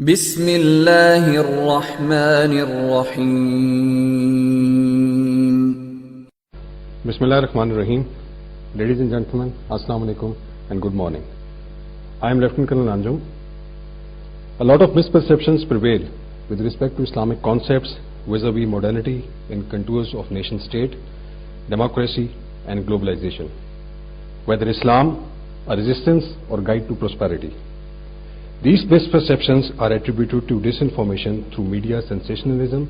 बिस्मिल्लाहिर्रहमानिर्रहीम। Bismillahirrahmanirrahim. Ladies and gentlemen, Assalamu alaikum and good morning. I am Lieutenant Colonel Anjum. A lot of misperceptions prevail with respect to Islamic concepts vis-a-vis modernity in contours of nation state, democracy and globalization. Whether Islam, a resistance or guide to prosperity. These misperceptions are attributed to disinformation through media sensationalism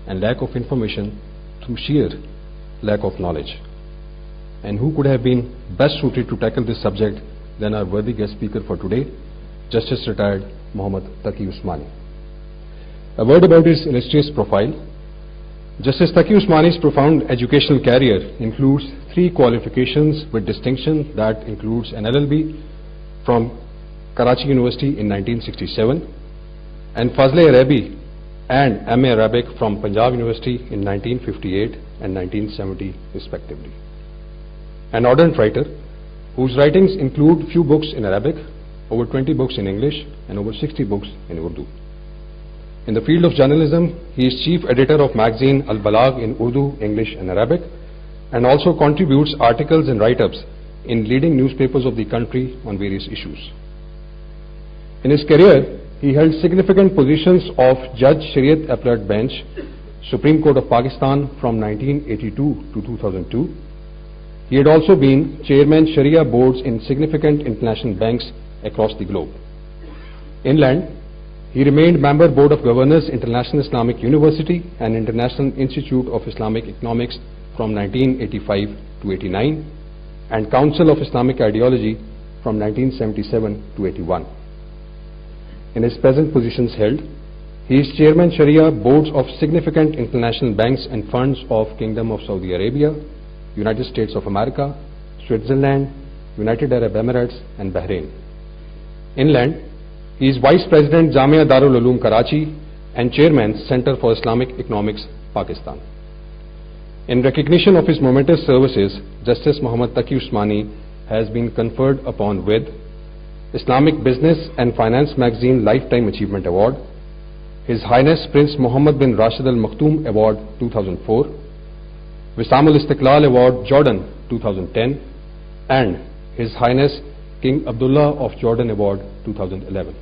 and lack of information through sheer lack of knowledge. And who could have been best suited to tackle this subject than our worthy guest speaker for today, Justice Retired Muhammad Taqi Usmani. A word about his illustrious profile. Justice Taqi Usmani's profound educational career includes 3 qualifications with distinction, that includes an LLB from Karachi University in 1967 and Fazle Arabi and MA Arabic from Punjab University in 1958 and 1970 respectively. An ardent writer whose writings include few books in Arabic, over 20 books in English and over 60 books in Urdu. In the field of journalism, he is chief editor of magazine Al Balag in Urdu, English and Arabic, and also contributes articles and write-ups in leading newspapers of the country on various issues. In his career, he held significant positions of Judge Shariat Appellate Bench, Supreme Court of Pakistan from 1982 to 2002. He had also been Chairman Sharia boards in significant international banks across the globe. Inland, he remained Member Board of Governors, International Islamic University and International Institute of Islamic Economics from 1985 to 89 and Council of Islamic Ideology from 1977 to 81. In his present positions held, he is Chairman Sharia Boards of significant international banks and funds of Kingdom of Saudi Arabia, United States of America, Switzerland, United Arab Emirates and Bahrain. Inland, he is Vice President Jamia Darul Uloom Karachi and Chairman Center for Islamic Economics, Pakistan. In recognition of his momentous services, Justice Muhammad Taqi Usmani has been conferred upon with Islamic Business and Finance Magazine Lifetime Achievement Award, His Highness Prince Mohammed bin Rashid Al Maktoum Award 2004, Wissam Al Istiqlal Award Jordan 2010, and His Highness King Abdullah of Jordan Award 2011.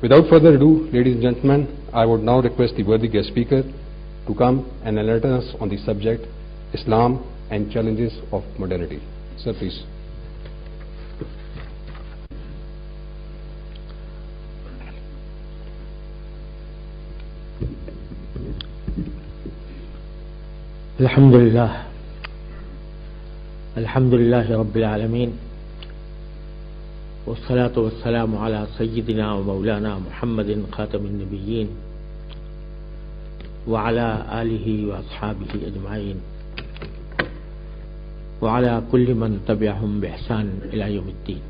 Without further ado, ladies and gentlemen, I would now request the worthy guest speaker to come and enlighten us on the subject Islam and Challenges of Modernity. Sir, please. Alhamdulillah Rabbil Alameen Wassalatu wassalamu ala Sayyidina wa Mawlana Muhammadin Khatamin Nabiyyin wa ala alihi wa ashabihi ajma'in wa ala kulli man tabi'ahum bi ihsan ila yawmiddin.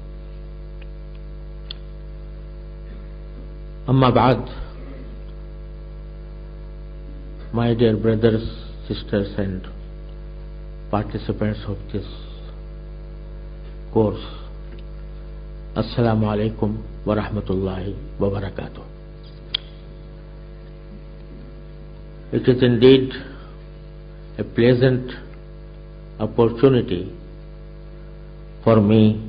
Amma ba'd, my dear brothers, sisters and participants of this course, Assalamu alaikum wa rahmatullahi wa barakatuh. It is indeed a pleasant opportunity for me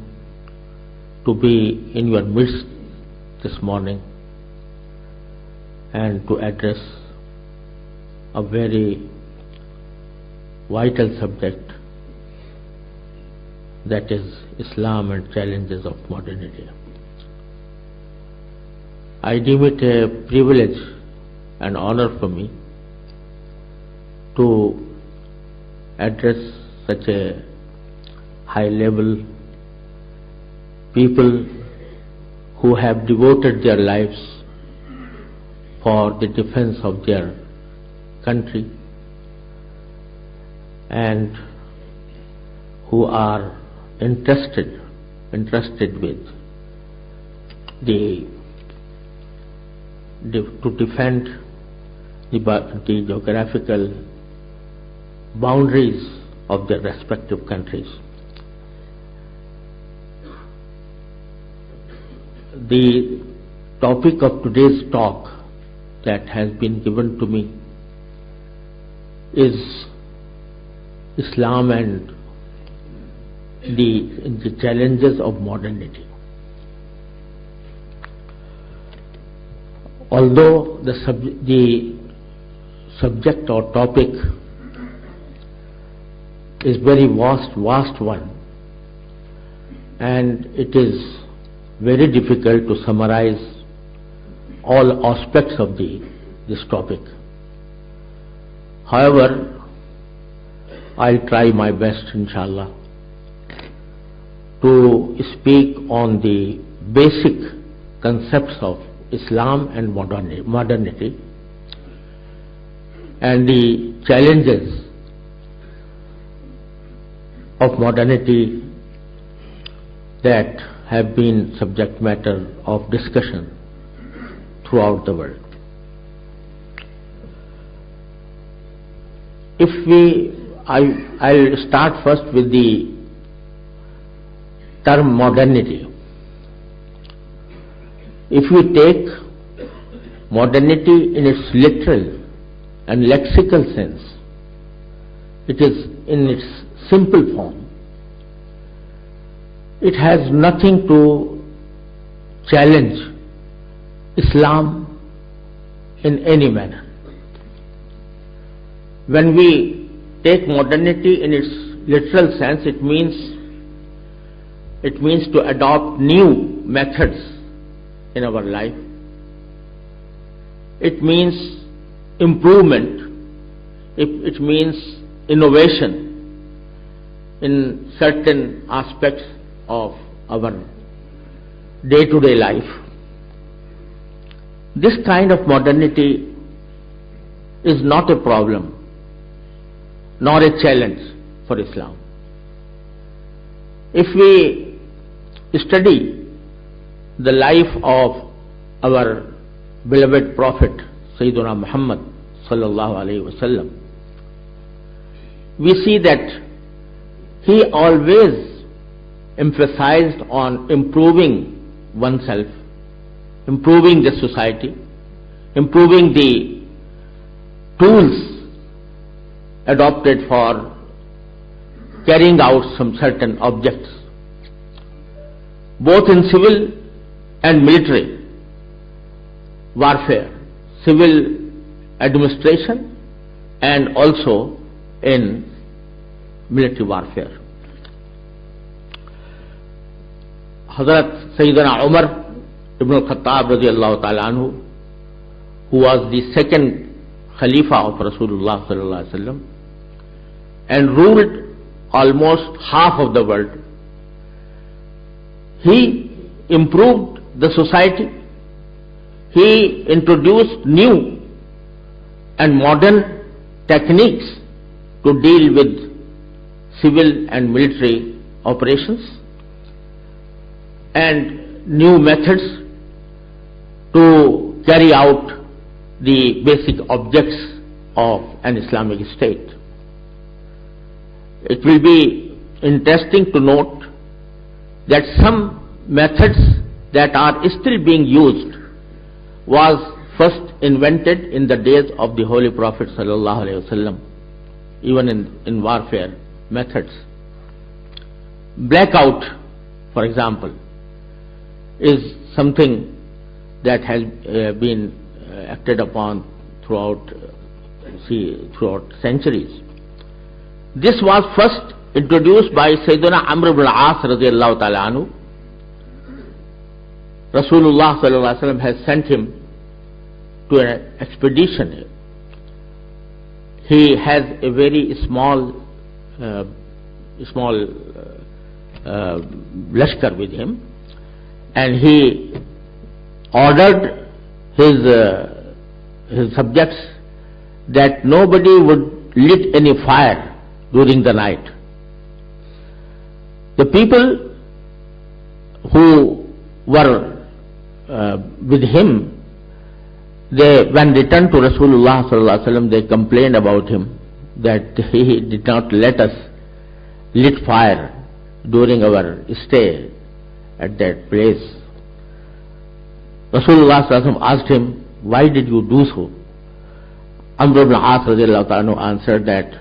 to be in your midst this morning and to address a very vital subject, that is Islam and Challenges of Modernity. I deem it a privilege and honor for me to address such a high level people who have devoted their lives for the defense of their country and who are entrusted with to defend the geographical boundaries of their respective countries. The topic of today's talk that has been given to me is Islam and the challenges of modernity. Although the subject or topic is very vast one, and it is very difficult to summarize all aspects of this topic. However, I'll try my best, inshallah, to speak on the basic concepts of Islam and modernity and the challenges of modernity that have been subject matter of discussion throughout the world. I'll start first with the term modernity. If we take modernity in its literal and lexical sense, it is in its simple form. It has nothing to challenge Islam in any manner. When we take modernity in its literal sense, it means to adopt new methods in our life. It means improvement. It means innovation in certain aspects of our day-to-day life. This kind of modernity is not a problem nor a challenge for Islam. If we study the life of our beloved Prophet Sayyidina Muhammad sallallahu alaihi wasallam, we see that he always emphasized on improving oneself, improving the society, improving the tools adopted for carrying out some certain objects, both in civil and military warfare, civil administration and also in military warfare. Hazrat Sayyidina Umar ibn al-Khattab radiyallahu ta'ala anhu, who was the second Khalifa of Rasulullah sallallahu alaihi wasallam and ruled almost half of the world, he improved the society. He introduced new and modern techniques to deal with civil and military operations and new methods to carry out the basic objects of an Islamic state. It will be interesting to note that some methods that are still being used was first invented in the days of the Holy Prophet sallallahu alaihi wasallam, even in warfare methods. Blackout, for example, is something that has been acted upon throughout centuries. This was first introduced by Sayyidina Amr ibn al-As radiyallahu ta'ala anhu. Rasulullah sallallahu alaihi wasallam has sent him to an expedition. He has a very small lashkar with him, and he ordered his subjects that nobody would lit any fire during the night. The people who were with him, when returned to Rasulullah sallallahu alaihi wasallam, they complained about him that he did not let us lit fire during our stay at that place. Rasulullah sallallahu alaihi wasallam asked him, why did you do so? Amr ibn As radiallahu ta'ala answered that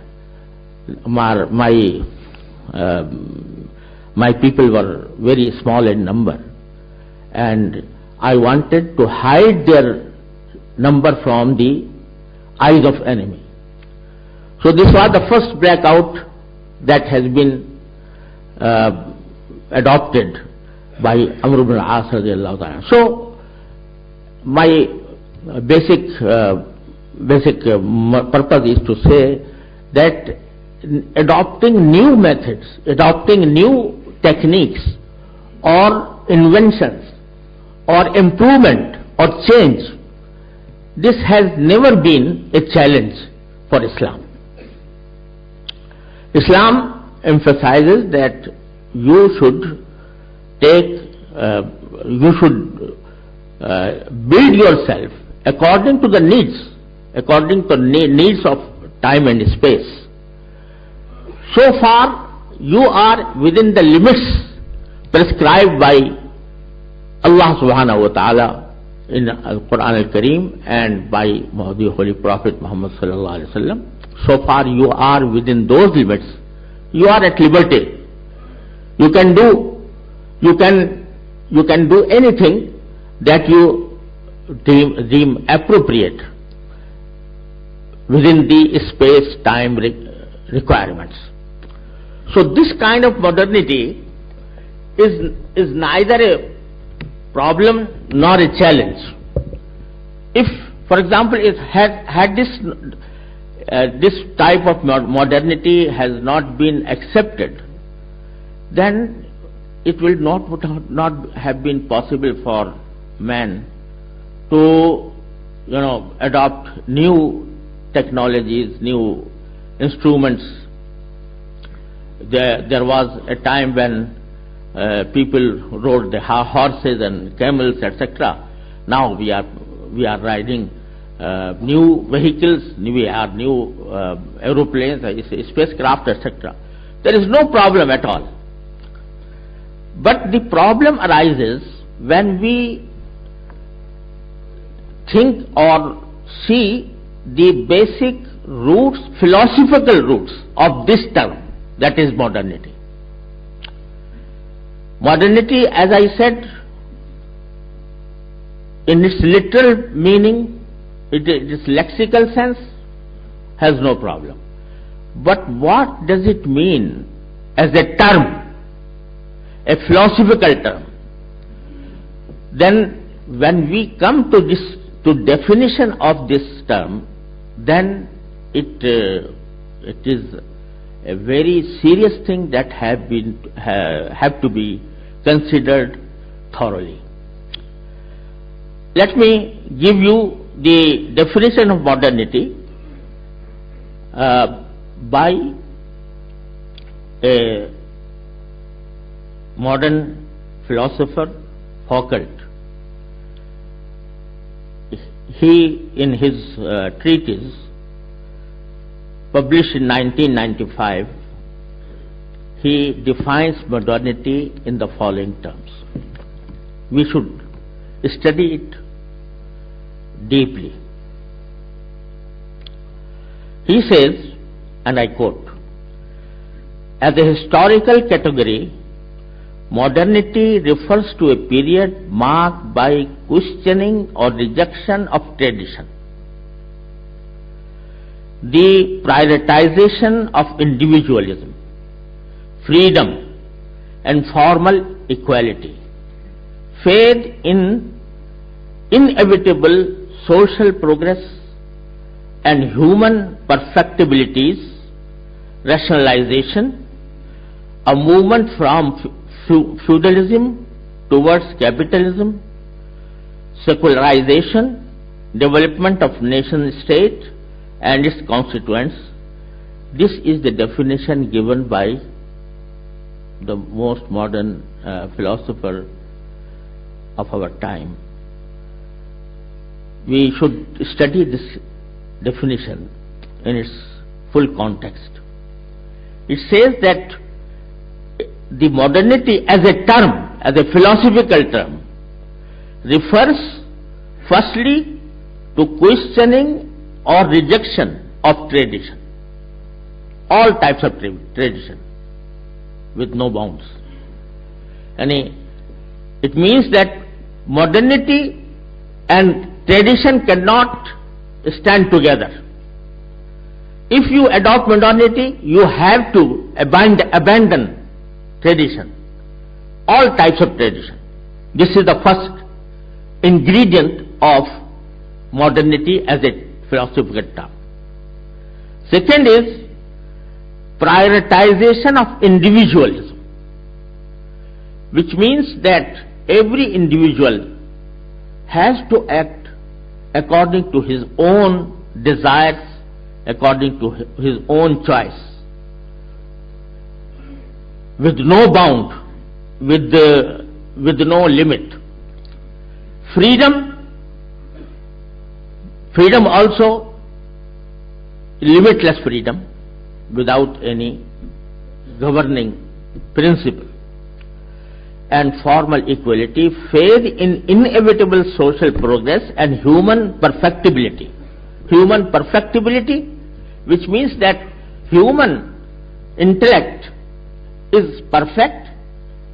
my people were very small in number, and I wanted to hide their number from the eyes of enemy. So this was the first blackout that has been adopted by Amr ibn As radiallahu ta'ala. So my basic purpose is to say that adopting new methods, adopting new techniques or inventions or improvement or change, this has never been a challenge for Islam. Islam emphasizes that you should build yourself according to the needs, needs of time and space. So far, you are within the limits prescribed by Allah subhanahu wa ta'ala in Al-Quran al-Kareem and by the Holy Prophet Muhammad sallallahu alaihi wasallam. So far, you are within those limits. You are at liberty. You can do anything that you deem appropriate within the space-time requirements. So this kind of modernity is neither a problem nor a challenge. If, for example, had this type of modernity has not been accepted, then it will not have been possible for man to adopt new technologies, new instruments. There was a time when people rode the horses and camels, etc. Now we are riding new vehicles, we have new aeroplanes, spacecraft, etc. There is no problem at all. But the problem arises when we think or see the basic roots, philosophical roots of this term, that is modernity. Modernity, as I said, in its literal meaning, its lexical sense, has no problem. But what does it mean as a term, a philosophical term? Then when we come to definition of this term, then it is a very serious thing that have to be considered thoroughly. Let me give you the definition of modernity by a modern philosopher, Foucault. He, in his treatise published in 1995, he defines modernity in the following terms. We should study it deeply. He says, and I quote, as a historical category, modernity refers to a period marked by questioning or rejection of tradition, the prioritization of individualism, freedom and formal equality, faith in inevitable social progress and human perfectibilities, rationalization, a movement from feudalism towards capitalism, secularization, development of nation state and its constituents. This is the definition given by the most modern philosopher of our time. We should study this definition in its full context. It says that the modernity as a term, as a philosophical term, refers Firstly, to questioning or rejection of tradition, all types of tradition, with no bounds. And it means that modernity and tradition cannot stand together. If you adopt modernity, you have to abandon tradition, all types of tradition. This is the first ingredient of modernity as a philosophical term. Second is prioritization of individualism, which means that every individual has to act according to his own desires, according to his own choice, with no bound, with no limit. Freedom also, limitless freedom, without any governing principle. And formal equality, faith in inevitable social progress and human perfectibility. Human perfectibility, which means that human intellect is perfect.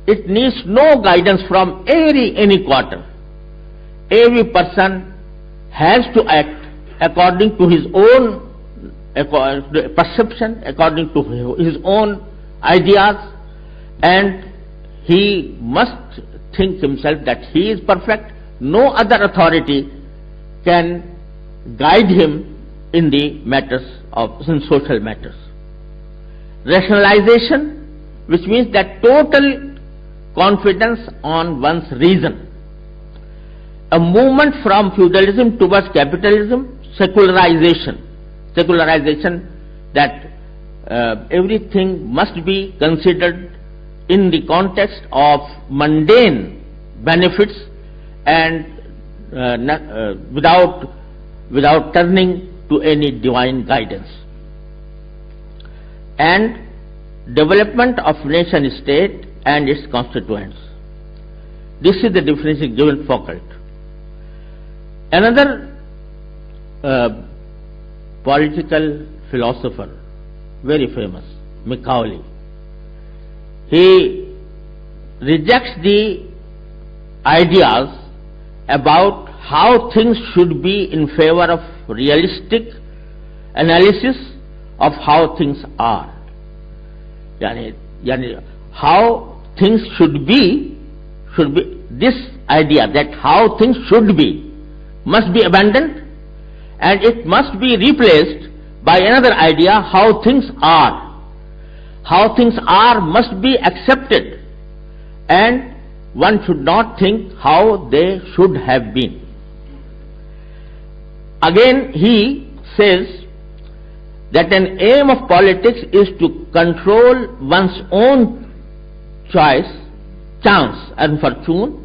It needs no guidance from any quarter. Every person has to act according to his own perception, according to his own ideas, and he must think himself that he is perfect. No other authority can guide him in the matters in social matters. Rationalization, which means that total confidence on one's reason. A movement from feudalism towards capitalism, secularization that everything must be considered in the context of mundane benefits and without turning to any divine guidance. And development of nation state and its constituents. This is the definition given Foucault. Another political philosopher, very famous, Machiavelli, he rejects the ideas about how things should be in favor of realistic analysis of how things are. Yani how things should be, this idea that how things should be must be abandoned, and it must be replaced by another idea, how things are. How things are must be accepted, and one should not think how they should have been. Again, he says that an aim of politics is to control one's own choice, chance and fortune,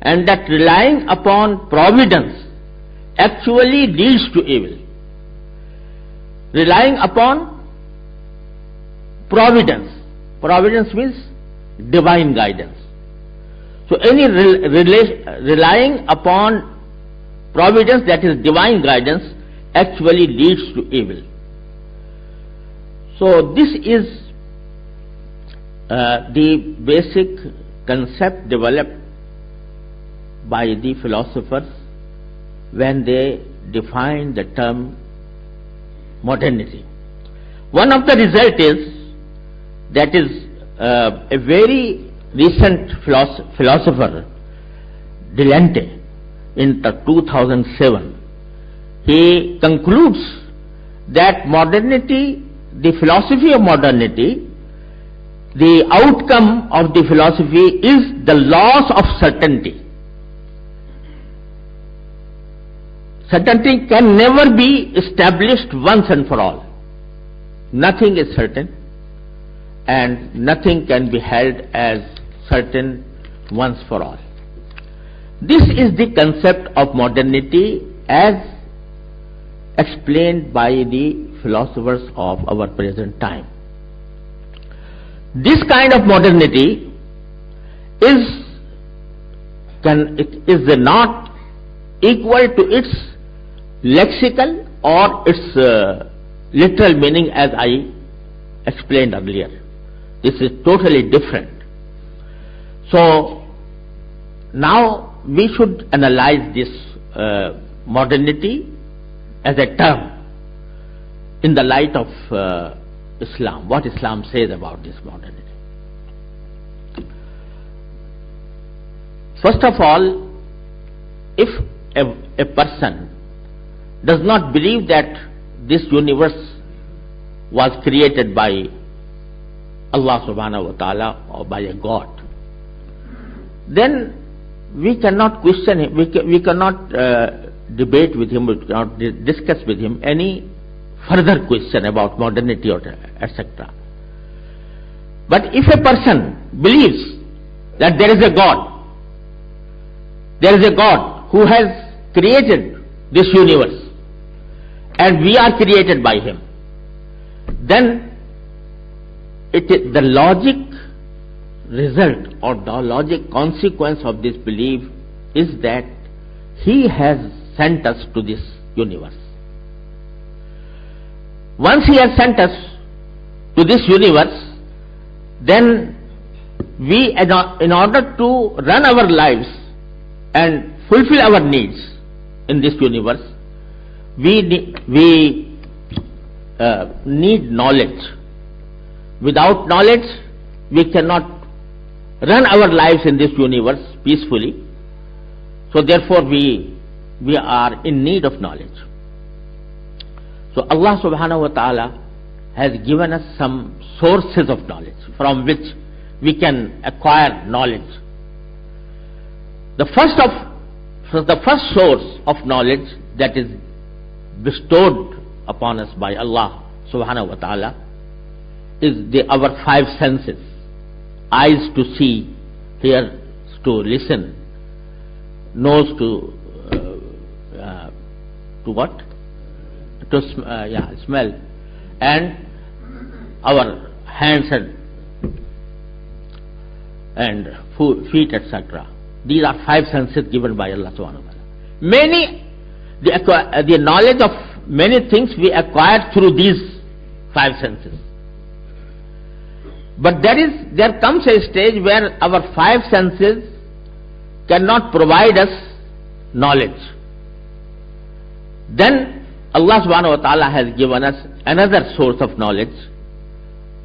and that relying upon providence actually leads to evil. Relying upon providence. Providence means divine guidance. So any relying upon providence, that is divine guidance, actually leads to evil. So this is the basic concept developed by the philosophers when they define the term modernity. One of the results is that is a very recent philosopher, Deleuze, in 2007, he concludes that modernity, the philosophy of modernity, the outcome of the philosophy is the loss of certainty. Certainty can never be established once and for all. Nothing is certain, and nothing can be held as certain once for all. This is the concept of modernity as explained by the philosophers of our present time. This kind of modernity is not equal to its lexical or its literal meaning, as I explained earlier. This is totally different. So now we should analyze this modernity as a term in the light of Islam, what Islam says about this modernity. First of all, if a person does not believe that this universe was created by Allah subhanahu wa ta'ala or by a God, then we cannot question him, we cannot debate with him, we cannot discuss with him any further question about modernity or etc. But if a person believes that there is a God who has created this universe and we are created by him, then the logic result or the logic consequence of this belief is that he has sent us to this universe. Once he has sent us to this universe, then we, in order to run our lives and fulfill our needs in this universe, we need knowledge. Without knowledge, we cannot run our lives in this universe peacefully. So therefore we are in need of knowledge. So Allah subhanahu wa ta'ala has given us some sources of knowledge from which we can acquire knowledge. The first source of knowledge that is bestowed upon us by Allah subhanahu wa ta'ala is our five senses: eyes to see, ears to listen, nose to what? To smell, and our hands and feet, etc. These are five senses given by Allah subhanahu wa ta'ala. The knowledge of many things we acquire through these five senses. But there comes a stage where our five senses cannot provide us knowledge. Then Allah subhanahu wa ta'ala has given us another source of knowledge,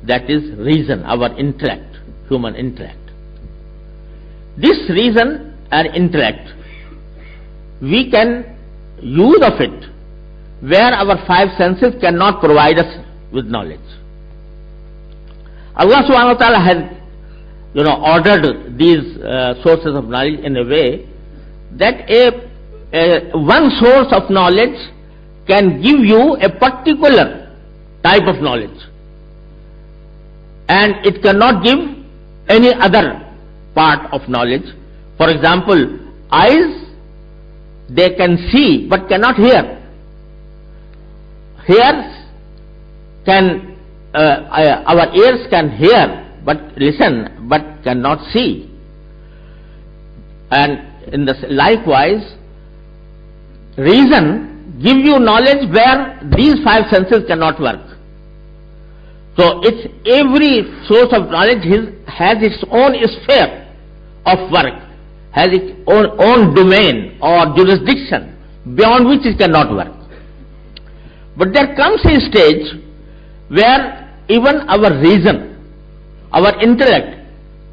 that is reason, our intellect, human intellect. This reason and intellect, we can use of it where our five senses cannot provide us with knowledge. Allah subhanahu wa ta'ala has ordered these sources of knowledge in a way that one source of knowledge can give you a particular type of knowledge, and it cannot give any other part of knowledge. For example, eyes, they can see but cannot hear. Our ears can hear but listen but cannot see. And likewise, reason give you knowledge where these five senses cannot work. So every source of knowledge has its own sphere of work, has its own domain or jurisdiction beyond which it cannot work. But there comes a stage where even our reason, our intellect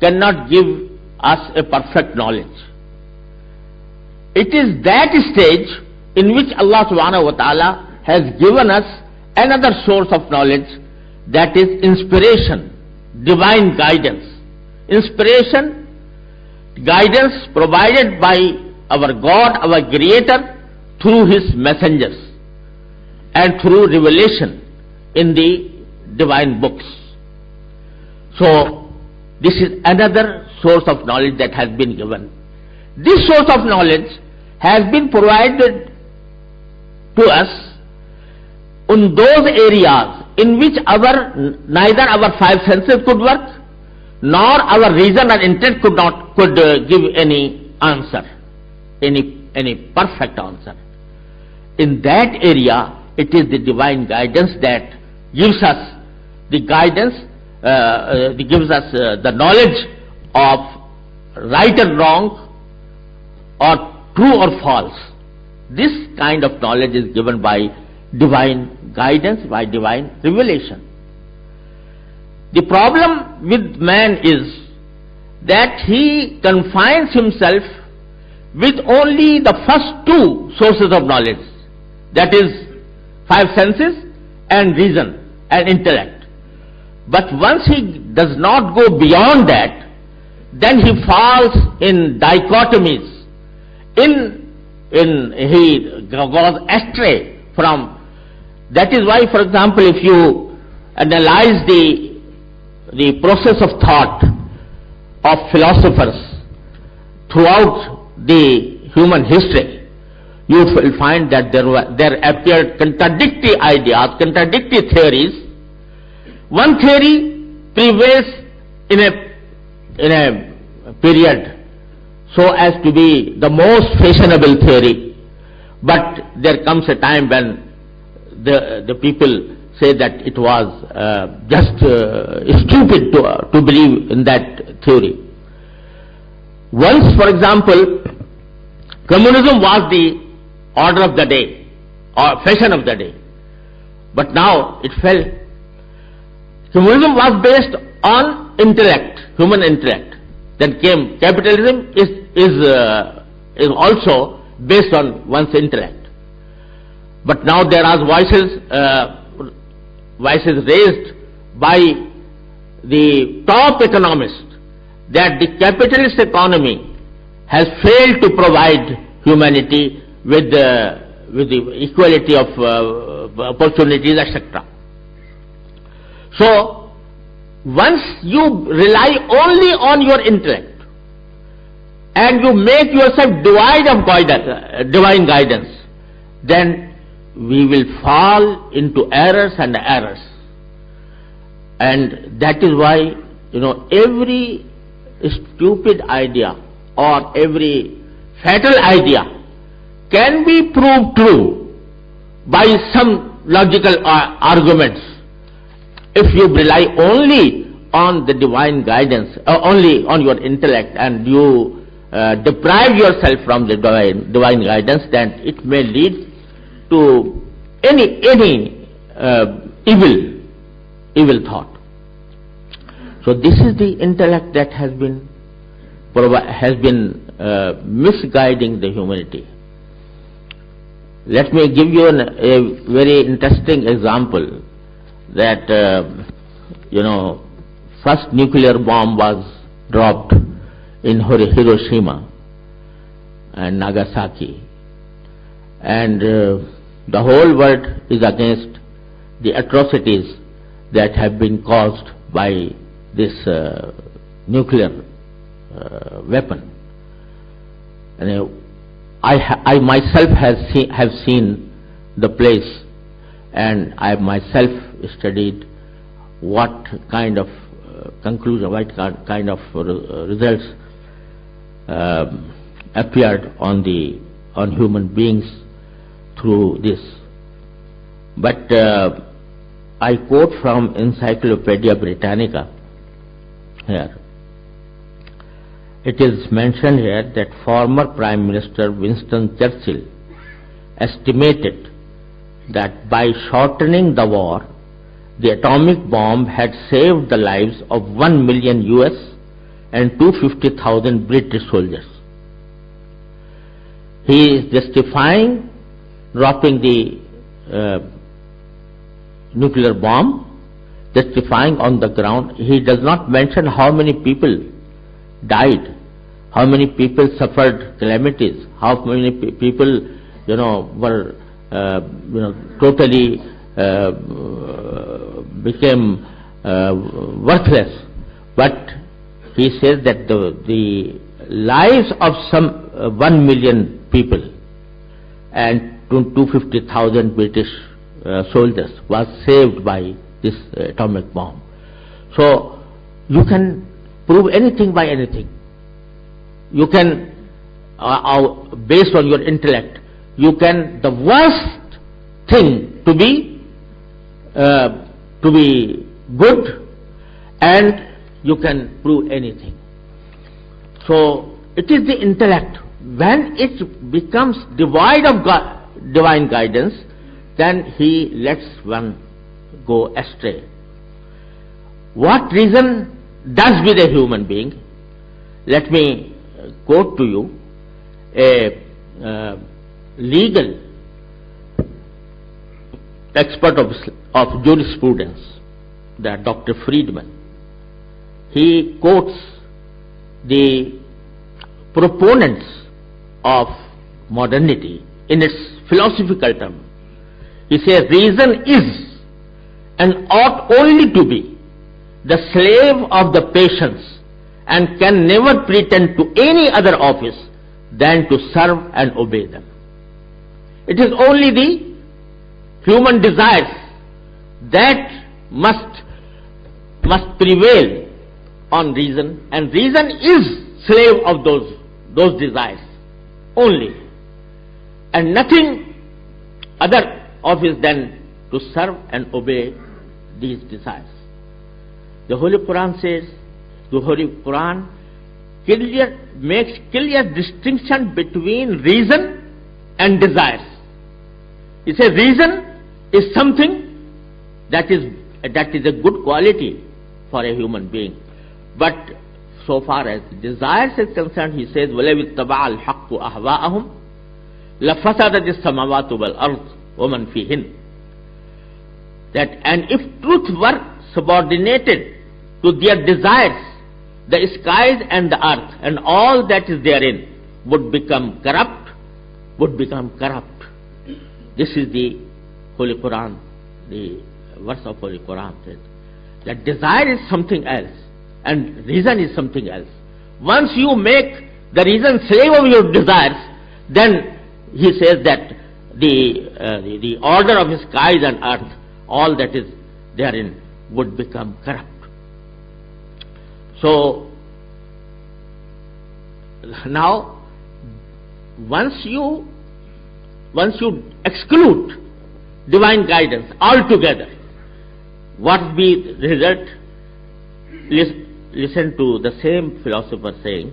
cannot give us a perfect knowledge. It is that stage in which Allah subhanahu wa ta'ala has given us another source of knowledge, that is inspiration, divine guidance. Inspiration, guidance provided by our God, our Creator, through His messengers and through revelation in the divine books. So this is another source of knowledge that has been given. This source of knowledge has been provided to us in those areas in which neither our five senses could work, nor our reason and intellect could give any answer, any any perfect answer. In that area, it is the divine guidance that gives us the guidance, gives us the knowledge of right and wrong, or true or false. This kind of knowledge is given by divine guidance, by divine revelation. The problem with man is that he confines himself with only the first two sources of knowledge, that is, five senses and reason and intellect. But once he does not go beyond that, then he falls in dichotomies, he goes astray from. That is why, for example, if you analyze the process of thought of philosophers throughout the human history, you will find that there appeared contradictory ideas, contradictory theories. One theory prevails in a period so as to be the most fashionable theory, but there comes a time when the people say that it was just stupid to believe in that theory. Once, for example, communism was the order of the day or fashion of the day, but now it fell. Communism was based on intellect, human intellect. Then came capitalism is also based on one's intellect. But now there are voices raised by the top economists that the capitalist economy has failed to provide humanity with the equality of opportunities, etc. So, once you rely only on your intellect and you make yourself devoid of divine guidance, then we will fall into errors and errors. And that is why, every stupid idea or every fatal idea can be proved true by some logical arguments if you rely only on the divine guidance, only on your intellect, and you deprive yourself from the divine guidance, then it may lead to any evil thought. So this is the intellect that has been misguiding the humanity. Let me give you a very interesting example that first nuclear bomb was dropped in Hiroshima and Nagasaki, and the whole world is against the atrocities that have been caused by this nuclear weapon. And I myself have seen the place, and I myself studied what kind of conclusion, what kind of results appeared on human beings through this. But I quote from Encyclopedia Britannica here. It is mentioned here that former Prime Minister Winston Churchill estimated that by shortening the war, the atomic bomb had saved the lives of 1 million US and 250,000 British soldiers. He is justifying dropping the nuclear bomb, justifying on the ground. He does not mention how many people died, how many people suffered calamities, how many people, were, totally became worthless. But he says that the lives of some 1 million people and 250,000 British soldiers was saved by this atomic bomb. So you can prove anything by anything. You can based on your intellect, you can, the worst thing to be good, and you can prove anything. So it is the intellect. When it becomes devoid of divine guidance, then he lets one go astray. What reason does with a human being? Let me quote to you a legal expert of jurisprudence, that Dr. Friedman. He quotes the proponents of modernity in its philosophical term. He says, reason is and ought only to be the slave of the passions, and can never pretend to any other office than to serve and obey them. It is only the human desires that must prevail on reason, and reason is slave of those desires only, and nothing other office than to serve and obey these desires. The Holy Quran says, the Holy Quran makes clear distinction between reason and desires. It says reason is something that is a good quality for a human being. But so far as desires is concerned, he says, وَلَوِ اتَّبَعَ الْحَقُّ أَهْوَاءَهُمْ لَفَسَدَتِ السَّمَاوَاتُ وَالْأَرْضُ وَمَنْ فِيهِنْ. That, and if truth were subordinated to their desires, the skies and the earth and all that is therein would become corrupt. This is the Holy Quran, the verse of Holy Quran says that desire is something else and reason is something else. Once you make the reason slave of your desires, then he says that the order of the skies and earth, all that is therein would become corrupt. So now once you exclude divine guidance altogether, what will be the result? Listen to the same philosopher saying,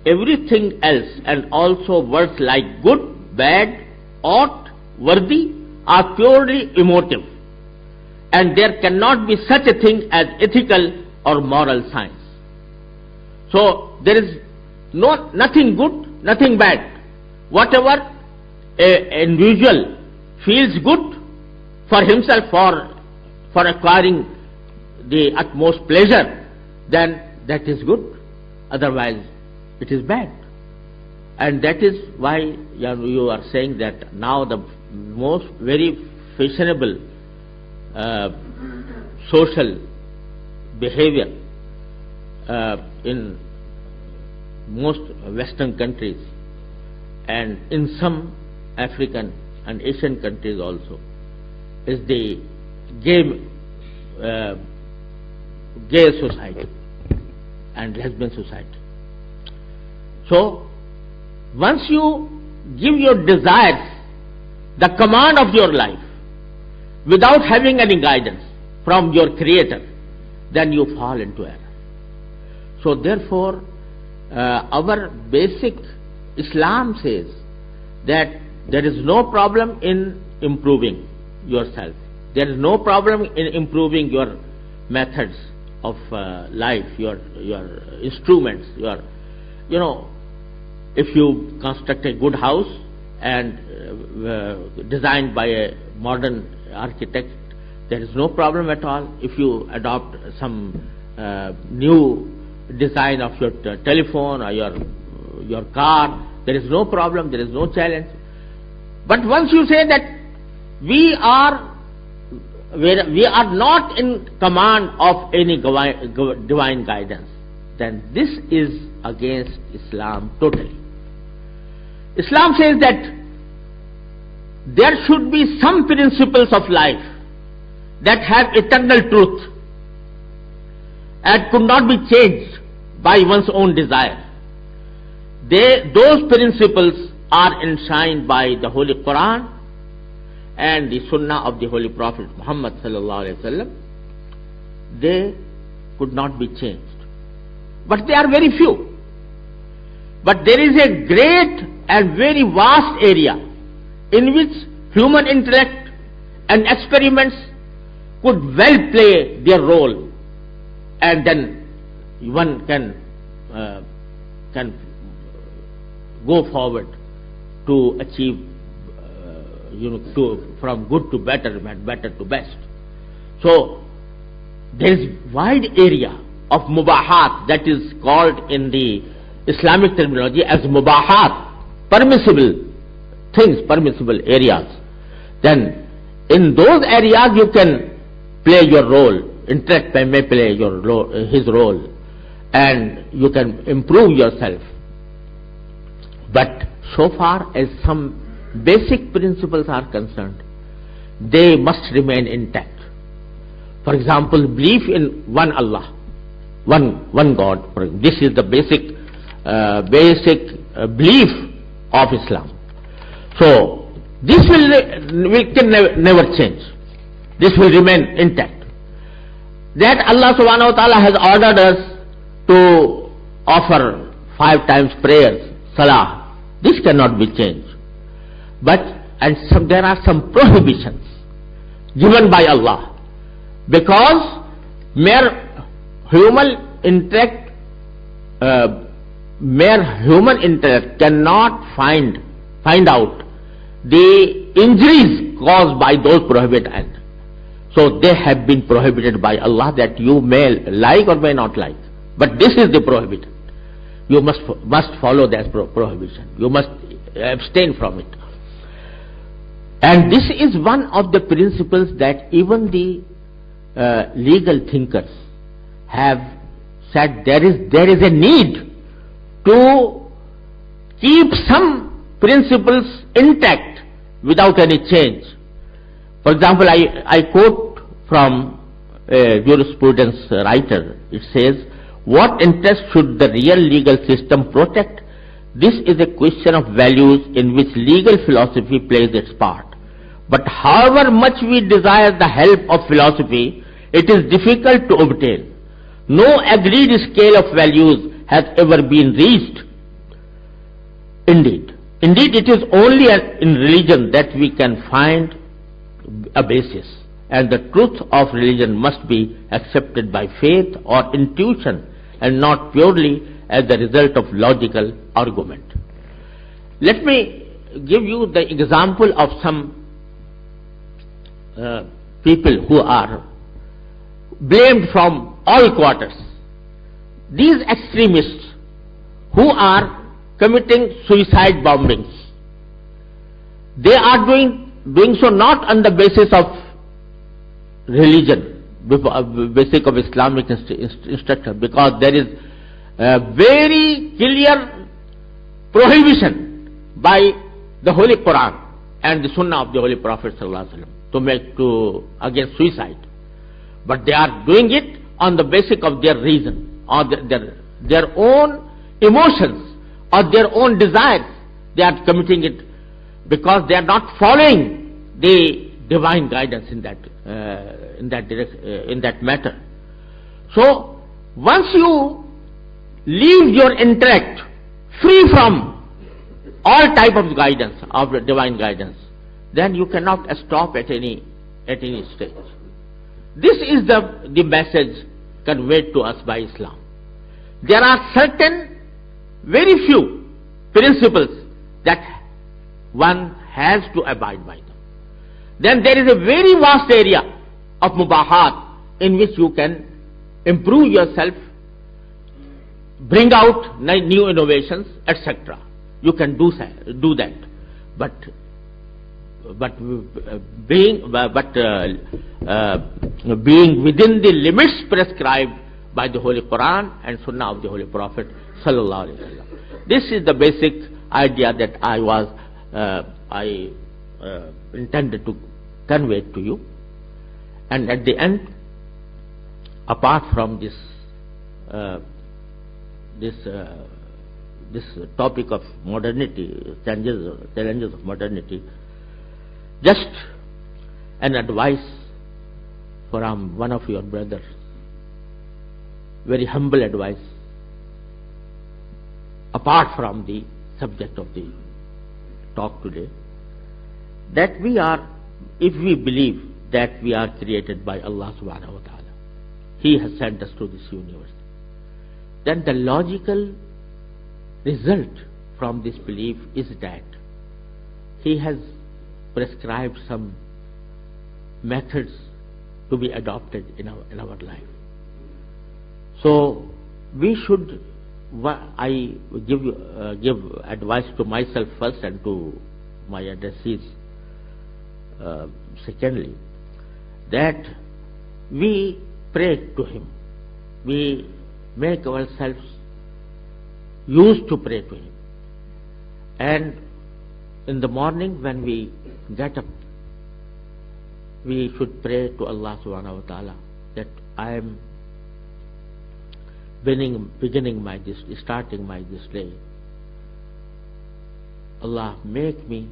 everything else and also words like good, bad, ought, worthy are purely emotive, and there cannot be such a thing as ethical or moral science. So there is nothing good, nothing bad. Whatever an individual feels good for himself, for acquiring the utmost pleasure, then that is good. Otherwise, it is bad. And that is why you are saying that now the most very fashionable social behavior in most Western countries and in some African and Asian countries also is the gay society and lesbian society. So once you give your desires the command of your life without having any guidance from your Creator, then you fall into error. So therefore our basic Islam says that there is no problem in improving yourself. There is no problem in improving your methods of life, your instruments, if you construct a good house and designed by a modern architect, there is no problem at all. If you adopt some new design of your telephone or your car, there is no problem, there is no challenge. But once you say that we are not in command of any divine guidance, then this is against Islam totally. Islam says that there should be some principles of life that have eternal truth and could not be changed by one's own desire. those principles are enshrined by the Holy Quran and the Sunnah of the Holy Prophet Muhammad sallallahu alaihi wasallam. They could not be changed. But they are very few. But there is a great and very vast area in which human intellect and experiments could well play their role, and then one can go forward to achieve, from good to better and better to best. So there is wide area of mubahat, that is called in the Islamic terminology as mubahat, permissible things, permissible areas. Then in those areas you can play your role, intellect may play his role, and you can improve yourself. But so far as some basic principles are concerned, they must remain intact. For example, belief in one Allah, one God. This is the basic belief of Islam. So this can never change. This will remain intact. That Allah subhanahu wa ta'ala has ordered us to offer 5 times prayers, salah. This cannot be changed. But there are some prohibitions given by Allah, because mere human intellect cannot find out the injuries caused by those prohibited acts. So they have been prohibited by Allah, that you may like or may not like. But this is the prohibited. You must follow that prohibition. You must abstain from it. And this is one of the principles that even the legal thinkers have said there is a need to keep some principles intact without any change. For example, I quote from a jurisprudence writer. It says, what interest should the real legal system protect? This is a question of values in which legal philosophy plays its part. But however much we desire the help of philosophy, it is difficult to obtain. No agreed scale of values has ever been reached. Indeed, it is only in religion that we can find a basis, and the truth of religion must be accepted by faith or intuition and not purely as the result of logical argument. Let me give you the example of some people who are blamed from all quarters. These extremists who are committing suicide bombings, they are doing so not on the basis of religion, basic of Islamic instruction, because there is a very clear prohibition by the Holy Quran and the Sunnah of the Holy Prophet ﷺ against suicide. But they are doing it on the basis of their reason, or their own emotions, or their own desires. They are committing it because they are not following the divine guidance in that matter. So once you leave your intellect free from all type of guidance, of the divine guidance, then you cannot stop at any stage. This is the message conveyed to us by Islam. There are certain very few principles that one has to abide by them. Then there is a very vast area of mubahat in which you can improve yourself, bring out new innovations, etc. You can do that, but being within the limits prescribed by the Holy Quran and Sunnah of the Holy Prophet sallallahu alaihi wasallam. This is the basic idea that I intended to convey to you. And at the end, apart from this this topic of modernity, challenges of modernity, just an advice from one of your brothers, very humble advice, apart from the subject of the talk today, that we are, if we believe that we are created by Allah subhanahu wa ta'ala, He has sent us to this universe, then the logical result from this belief is that He has prescribed some methods to be adopted in our life. So we should, I give advice to myself first and to my addressees secondly, that we pray to Him. We make ourselves used to pray to Him. And in the morning when we get up, we should pray to Allah subhanahu wa ta'ala that I am starting this day. Allah, make me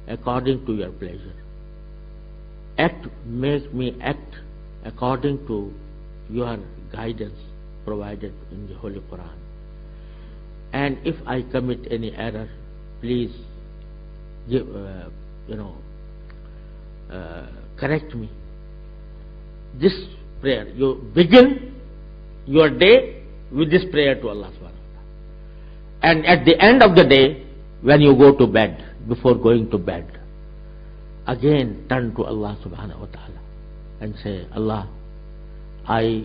according to your pleasure. Make me act according to your guidance provided in the Holy Quran. And if I commit any error, please give, correct me. This prayer, you begin your day with this prayer to Allah subhanahu wa ta'ala. And at the end of the day, when you go to bed, before going to bed, again turn to Allah subhanahu wa ta'ala and say, Allah, I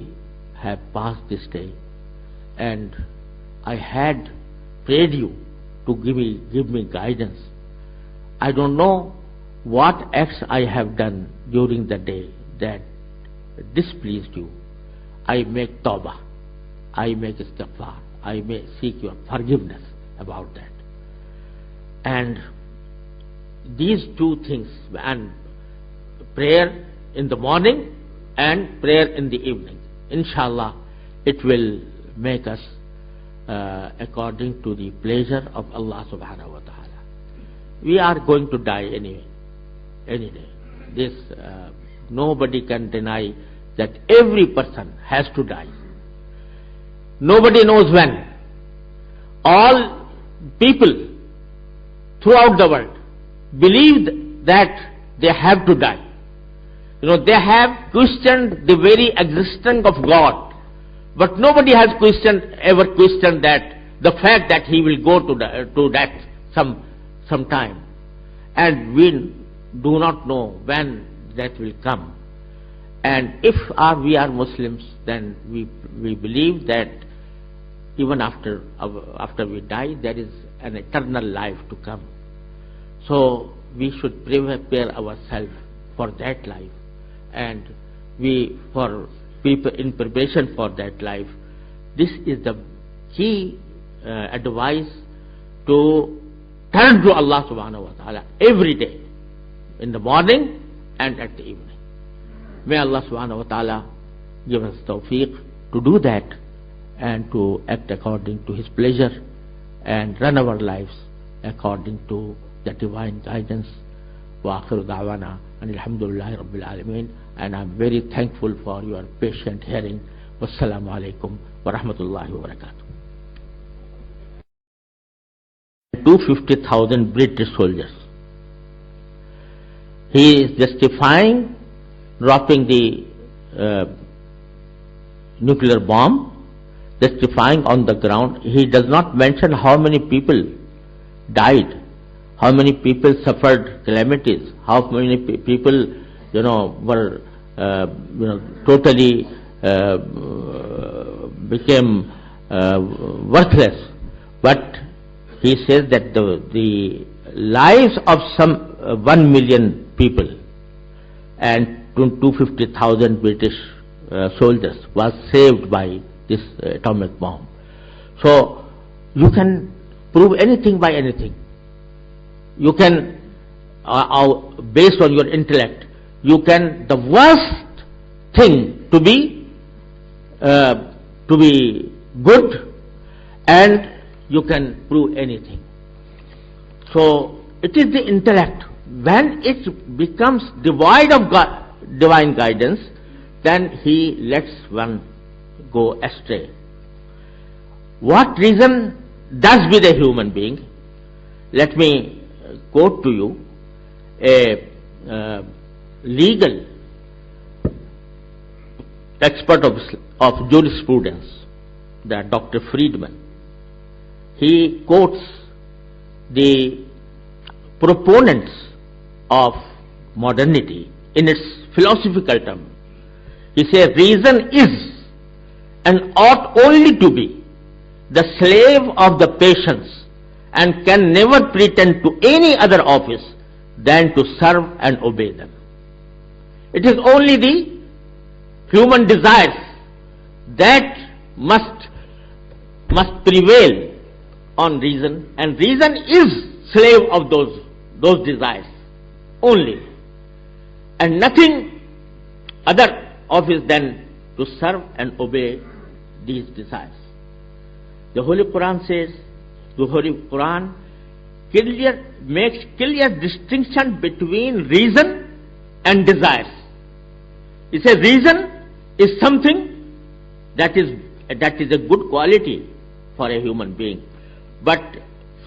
have passed this day and I had prayed you to give me guidance. I don't know what acts I have done during the day that displeased you. I make tawbah, I make istighfar, I may seek your forgiveness about that. And these two things, and prayer in the morning and prayer in the evening, inshallah, it will make us according to the pleasure of Allah subhanahu wa ta'ala. We are going to die anyway, any day. This nobody can deny that every person has to die. Nobody knows when. All people throughout the world believe that they have to die. They have questioned the very existence of God, but nobody has ever questioned that the fact that He will go to death some time, and we do not know when that will come. And if we are Muslims, then we believe that even after we die, there is an eternal life to come. So we should prepare ourselves for that life, and for people in preparation for that life, this is the key advice to turn to Allah subhanahu wa ta'ala every day, in the morning and at the evening. May Allah subhanahu wa ta'ala give us tawfiq to do that and to act according to His pleasure and run our lives according to the divine guidance. Wa akhiru da'wana and alhamdulillahi rabbil alameen. And I am very thankful for your patient hearing. Wassalamu alaikum wa rahmatullahi wa barakatuh. 250,000 British soldiers. He is justifying dropping the nuclear bomb, justifying on the ground. He does not mention how many people died, how many people suffered calamities, how many people were totally became worthless. But he says that the lives of some 1 million people and 250,000 British soldiers was saved by this atomic bomb. So you can prove anything by anything. You can, based on your intellect, you can, the worst thing to be good, and you can prove anything. So it is the intellect. When it becomes devoid of divine guidance, then he lets one go astray. What reason does with a human being? Let me quote to you a legal expert of jurisprudence, that Dr. Friedman. He quotes the proponents of modernity in its philosophical term. He says, reason is and ought only to be the slave of the passions and can never pretend to any other office than to serve and obey them. It is only the human desires that must prevail on reason, and reason is slave of those desires only, and nothing other office than to serve and obey these desires. The Holy Quran says, the Holy Quran makes clear distinction between reason and desires. It says reason is something that is a good quality for a human being. But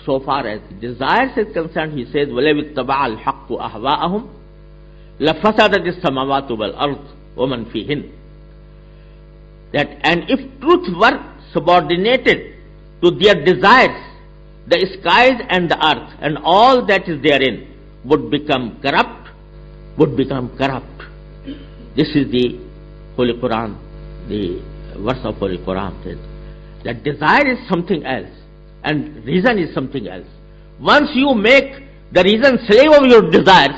so far as desires is concerned, he says, وَلَوِ اتَّبَعَ الْحَقُّ أَهْوَاءَهُمْ لَفَسَدَتِ السَّمَاوَاتُ وَالْأَرْضُ وَمَنْ فِيهِنْ. That, and if truth were subordinated to their desires, the skies and the earth and all that is therein would become corrupt. This is the Holy Quran, the verse of Holy Quran says that desire is something else and reason is something else. Once you make the reason slave of your desires,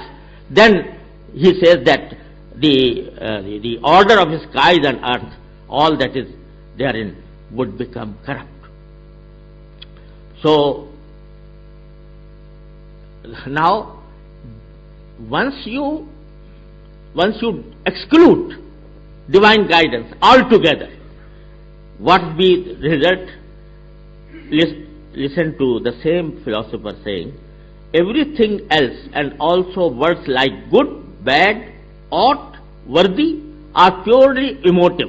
then he says that the order of the skies and earth, all that is therein, would become corrupt. So now, once you exclude divine guidance altogether, what will be the result? Listen to the same philosopher saying, everything else and also words like good, bad, ought, worthy are purely emotive,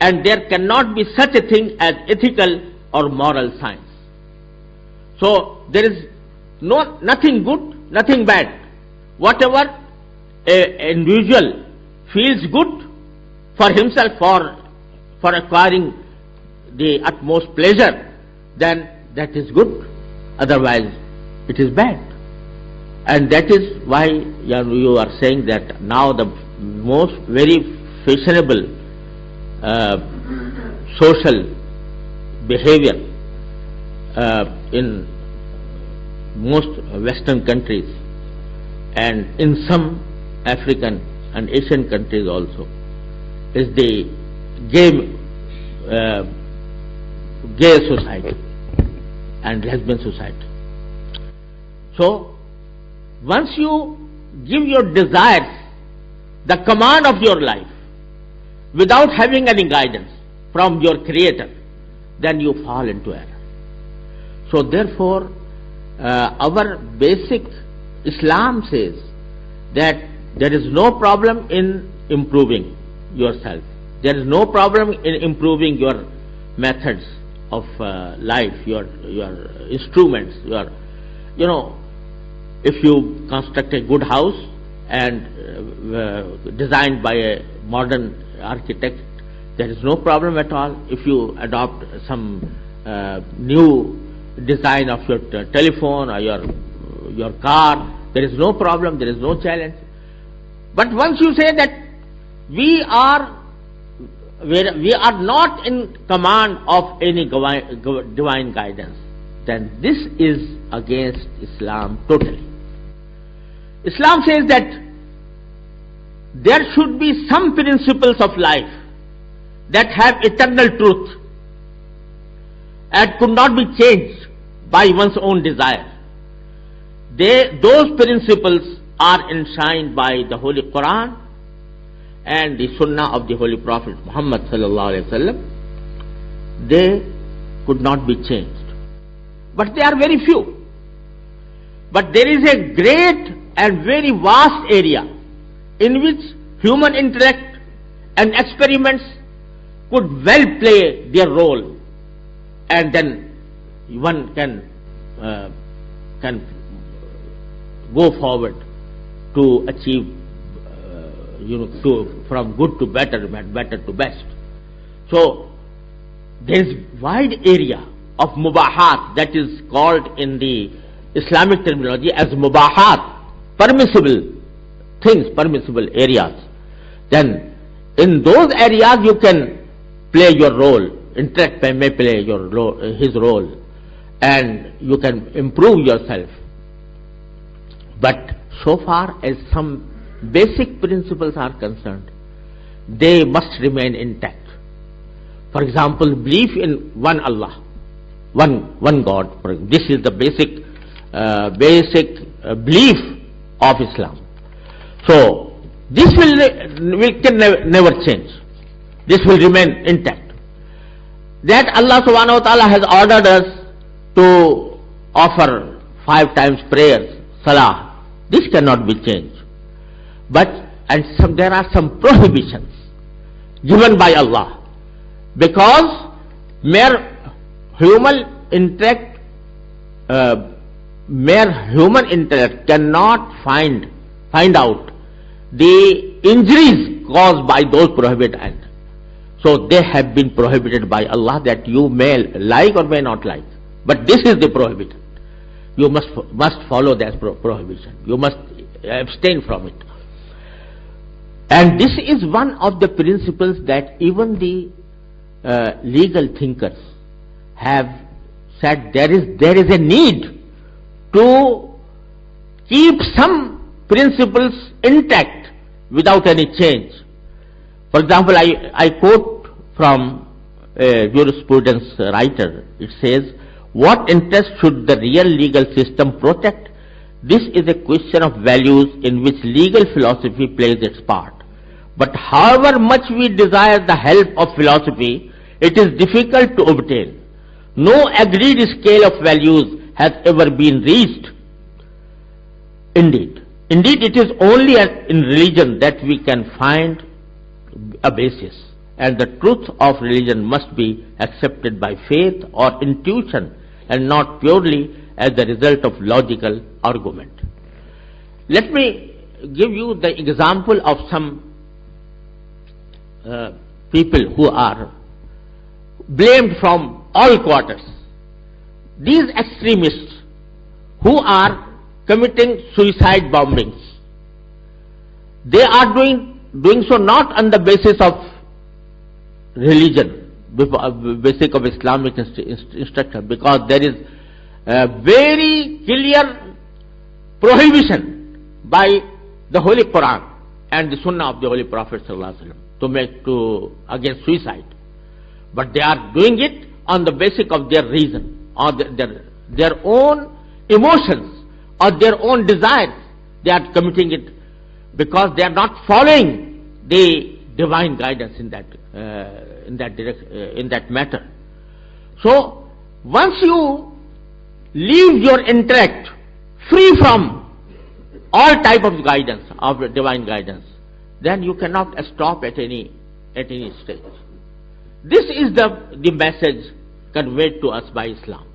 and there cannot be such a thing as ethical or moral science. So there is nothing good, nothing bad. Whatever an individual feels good for himself, for acquiring the utmost pleasure, then that is good. Otherwise, it is bad. And that is why you are saying that now the most very fashionable social behavior in most Western countries and in some African and Asian countries also is the gay society and lesbian society. So once you give your desires the command of your life without having any guidance from your Creator, then you fall into error. So therefore, our basic Islam says that there is no problem in improving yourself. There is no problem in improving your methods of life, your instruments, if you construct a good house and designed by a modern architect, there is no problem at all. If you adopt some new design of your telephone or your car, there is no problem, there is no challenge. But once you say that we are not in command of any divine guidance, then this is against Islam totally. Islam says that there should be some principles of life that have eternal truth and could not be changed by one's own desire. Those principles are enshrined by the Holy Quran and the Sunnah of the Holy Prophet Muhammad sallallahu alaihi wasallam. They could not be changed. but they are very few. But there is a great and very vast area in which human intellect and experiments could well play their role, and then one can go forward to achieve, from good to better and better to best. So there is wide area of mubahat, that is called in the Islamic terminology as mubahat, permissible things, permissible areas. Then in those areas you can play your role, intellect may play his role, and you can improve yourself. But so far as some basic principles are concerned, they must remain intact. For example, belief in one Allah, one God. This is the basic belief of Islam. So this can never change. This will remain intact. That Allah subhanahu wa ta'ala has ordered us to offer 5 times prayers, salah. This cannot be changed. But there are some prohibitions given by Allah, because mere human intellect cannot find out the injuries caused by those prohibited acts. So they have been prohibited by Allah, that you may like or may not like. But this is the prohibition. You must follow that prohibition. You must abstain from it. And this is one of the principles that even the legal thinkers have said there is a need to keep some principles intact without any change. For example, I quote from a jurisprudence writer. It says, what interest should the real legal system protect? This is a question of values in which legal philosophy plays its part. But however much we desire the help of philosophy, it is difficult to obtain. No agreed scale of values has ever been reached. Indeed, it is only in religion that we can find a basis, and the truth of religion must be accepted by faith or intuition and not purely as the result of logical argument. Let me give you the example of some people who are blamed from all quarters. These extremists who are committing suicide bombings, they are doing so not on the basis of religion, basic of Islamic instruction, because there is a very clear prohibition by the Holy Quran and the Sunnah of the Holy Prophet ﷺ against suicide. But they are doing it on the basis of their reason, or their own emotions, or their own desires. They are committing it because they are not following the divine guidance in that matter. So once you leave your intellect free from all type of guidance, of divine guidance, then you cannot stop at any stage. This is the message conveyed to us by Islam.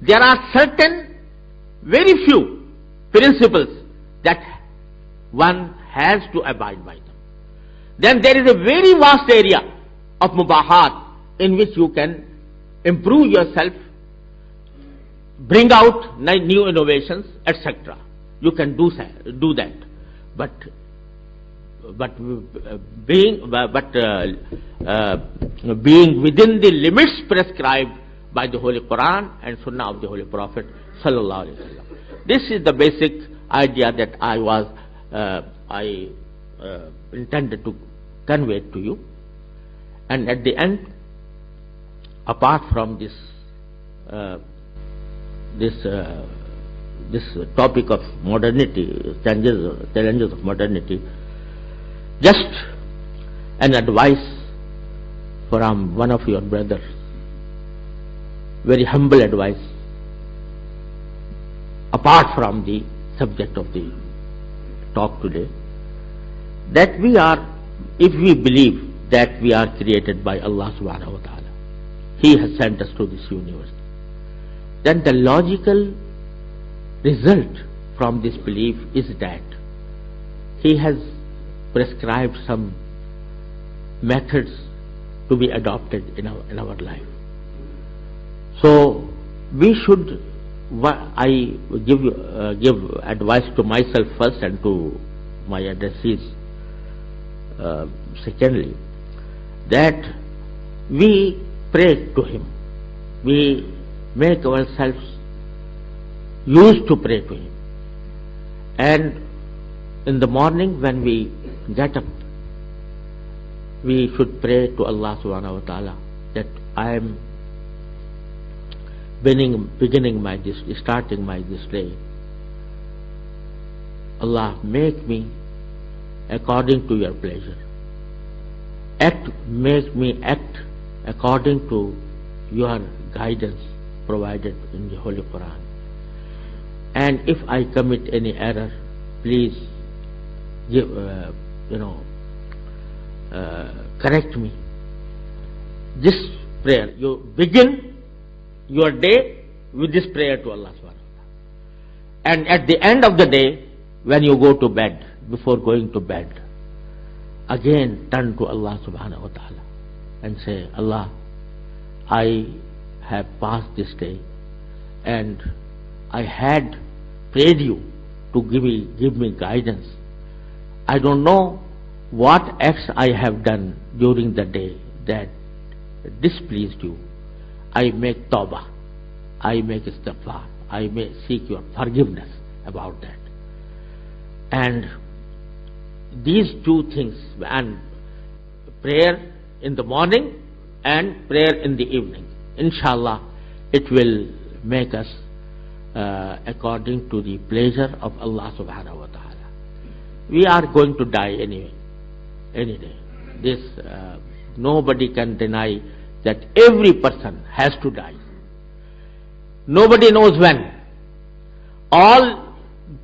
There are certain very few principles that one has to abide by them. Then there is a very vast area of mubahat in which you can improve yourself, bring out new innovations, etc. You can do that, but being within the limits prescribed by the Holy Quran and Sunnah of the Holy Prophet sallallahu alaihi wasallam. This is the basic idea that I intended to convey to you. And at the end, apart from this topic of modernity, challenges of modernity, just an advice from one of your brothers, very humble advice. apart from the subject of the talk today, that we are, if we believe that we are created by Allah subhanahu wa ta'ala, He has sent us to this universe, then the logical result from this belief is that He has prescribed some methods to be adopted in our life. So we should, I give advice to myself first and to my addressees secondly, that we pray to Him. We make ourselves used to pray to Him. And in the morning when we get up, we should pray to Allah subhanahu wa ta'ala that I am starting this day. Allah, make me according to your pleasure. Make me act according to your guidance provided in the Holy Quran. And if I commit any error, please give, correct me. This prayer, you begin your day with this prayer to Allah subhanahu wa ta'ala. And at the end of the day, when you go to bed, before going to bed, again turn to Allah subhanahu wa ta'ala and say, Allah, I have passed this day and I had prayed you to give me guidance. I don't know what acts I have done during the day that displeased you. I make tawbah, I make istighfar, I may seek your forgiveness about that. And these two things, and prayer in the morning and prayer in the evening, inshallah, it will make us according to the pleasure of Allah subhanahu wa ta'ala. We are going to die anyway, any day. This nobody can deny that every person has to die. Nobody knows when. All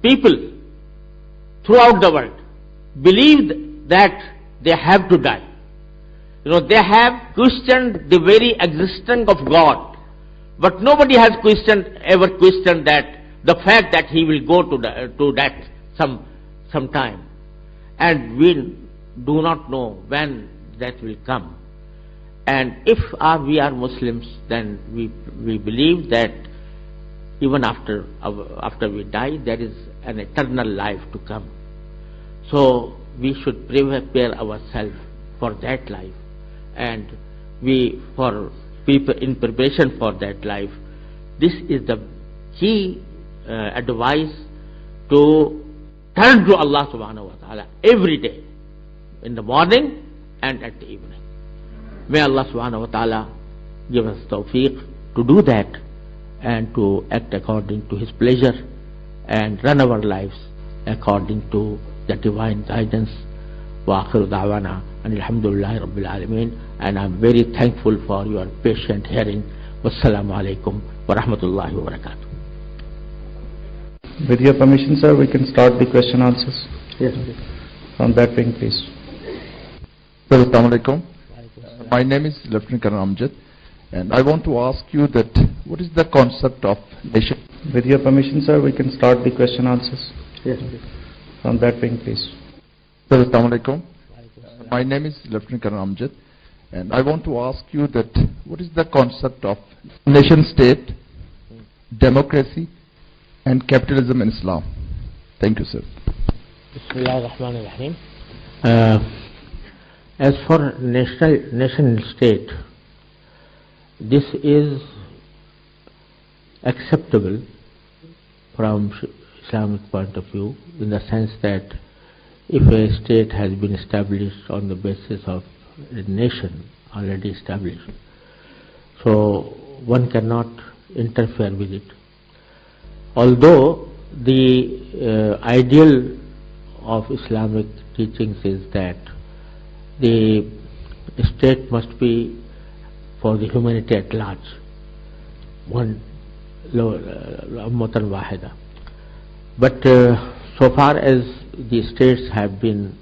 people throughout the world believe that they have to die. They have questioned the very existence of God, but nobody has ever questioned that the fact that He will go to death some time, and we do not know when that will come. And if we are Muslims, then we believe that even after we die, there is an eternal life to come. So we should prepare ourselves for that life, and for people in preparation for that life, this is the key advice to turn to Allah subhanahu wa ta'ala every day, in the morning and at the evening. May Allah subhanahu wa ta'ala give us tawfiq to do that and to act according to His pleasure and run our lives according to the divine guidance. Wa akhiru da'wana and alhamdulillahi rabbil alameen. And I am very thankful for your patient hearing. Wassalamu alaikum wa rahmatullahi wa barakatuh. With your permission, sir, we can start the question answers. Yes. From that wing, please. Assalamu alaikum. My name is Lieutenant Colonel Amjad, and I want to ask you that what is the concept of nation? With your permission, sir, we can start the question answers. Yes. From that wing, please. Assalamu alaikum. My name is Lieutenant Colonel Amjad, and I want to ask you that what is the concept of nation state, democracy, and capitalism in Islam? Thank you, sir. Bismillah ar-Rahman ar-Rahim. As for nation state, this is acceptable from Islamic point of view, in the sense that if a state has been established on the basis of a nation already established, so one cannot interfere with it. Although the ideal of Islamic teachings is that the state must be for the humanity at large, one ummatan wahida. But so far as the states have been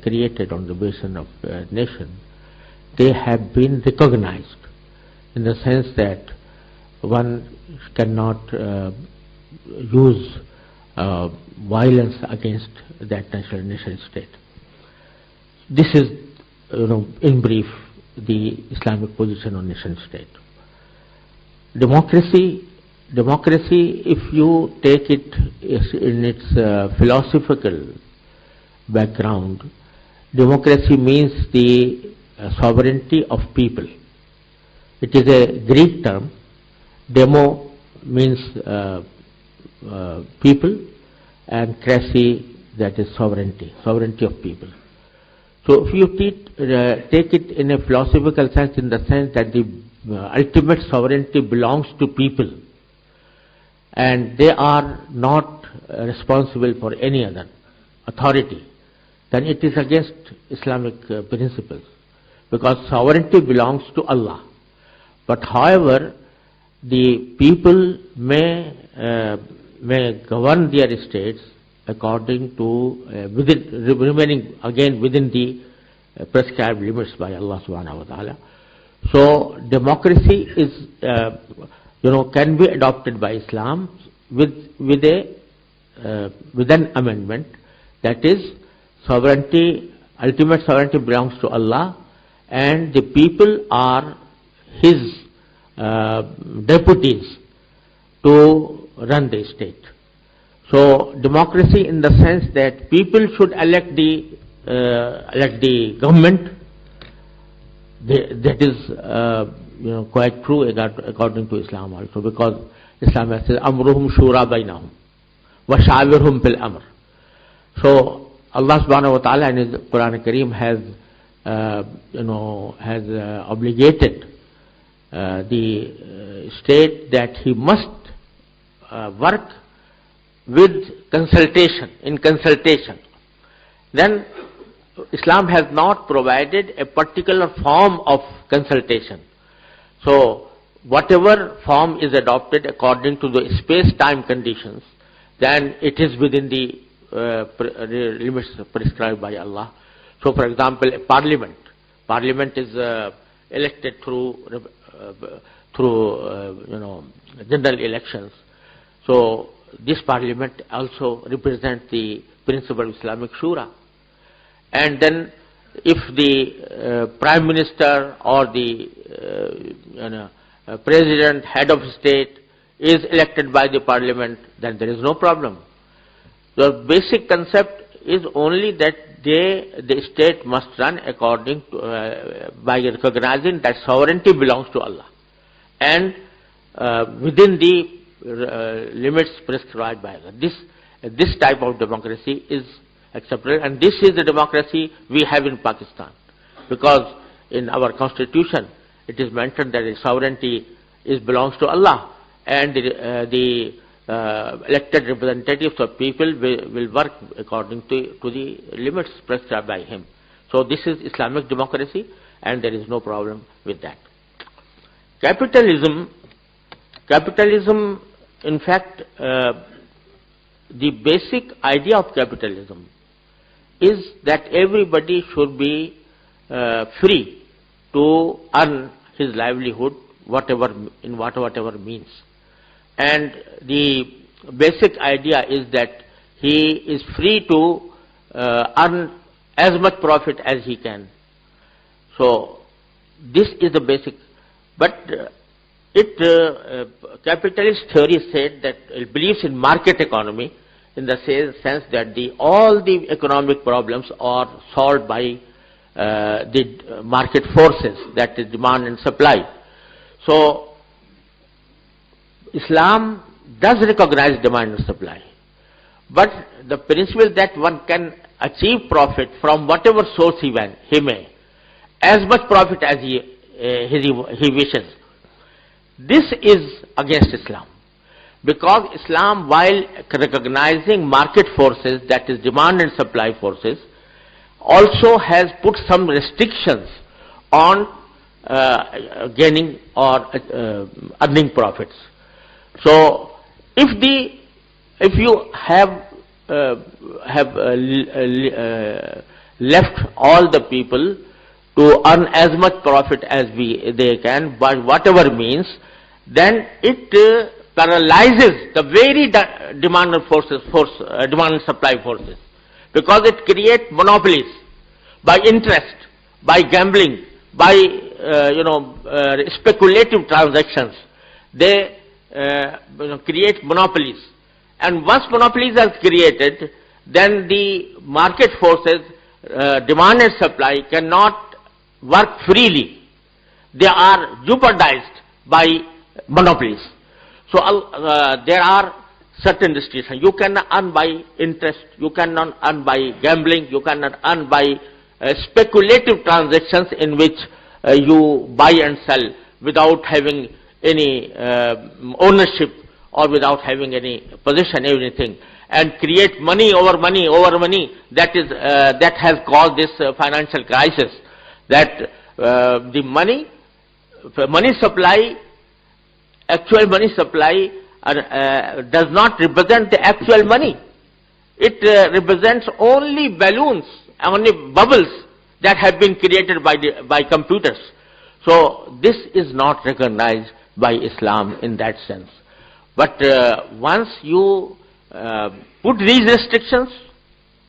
created on the basis of nation, they have been recognized in the sense that one cannot use violence against that national nation state. This is, in brief, the Islamic position on nation state. Democracy, if you take it in its philosophical background, democracy means the sovereignty of people. It is a Greek term. Demo means people, and cracy, that is sovereignty of people. So if you take it in a philosophical sense, in the sense that the ultimate sovereignty belongs to people, and they are not responsible for any other authority, then it is against Islamic principles, because sovereignty belongs to Allah. But however, the people may govern their states according to remaining again within the prescribed limits by Allah subhanahu wa ta'ala. So democracy is can be adopted by Islam with an amendment, that is, ultimate sovereignty belongs to Allah, and the people are His deputies to run the state. So democracy in the sense that people should elect the government, that is quite true according to Islam also, because Islam says amruhum shura bainahum wa shawirhum fil amr. So Allah subhanahu wa ta'ala in His Quran Kareem has obligated the state that he must work with consultation, in consultation. Then Islam has not provided a particular form of consultation. So whatever form is adopted according to the space-time conditions, then it is within the limits prescribed by Allah. So for example, a parliament is elected through general elections. So this parliament also represents the principle of Islamic Shura. And then if the prime minister or the president, head of state is elected by the parliament, then there is no problem. The basic concept is only that the state must run according to, by recognizing that sovereignty belongs to Allah, and within the limits prescribed by Allah. This type of democracy is acceptable, and this is the democracy we have in Pakistan, because in our constitution it is mentioned that the sovereignty belongs to Allah, and the elected representatives of people will work according to the limits prescribed by Him. So this is Islamic democracy, and there is no problem with that. Capitalism, in fact, the basic idea of capitalism is that everybody should be free to earn his livelihood in whatever means. And the basic idea is that he is free to earn as much profit as he can. So this is the basic. But capitalist theory said that it believes in market economy, in the sense that all the economic problems are solved by the market forces, that is demand and supply. So Islam does recognize demand and supply, but the principle that one can achieve profit from whatever source he may, as much profit as he wishes, this is against Islam. Because Islam, while recognizing market forces, that is demand and supply forces, also has put some restrictions on gaining or earning profits. So if the if you have left all the people to earn as much profit as they can by whatever means, then it paralyzes the very demand and supply forces, because it creates monopolies by interest, by gambling, by speculative transactions. They create monopolies, and once monopolies are created, then the market forces, demand and supply, cannot work freely. They are jeopardized by monopolies. So there are certain restrictions. You cannot earn by interest, you cannot earn by gambling, you cannot earn by speculative transactions in which you buy and sell without having any ownership or without having any possession, anything, and create money over money over money. That has caused this financial crisis. That the money supply, actual money supply, does not represent the actual money. It represents only balloons, only bubbles that have been created by computers. So this is not recognized by Islam in that sense. But once you put these restrictions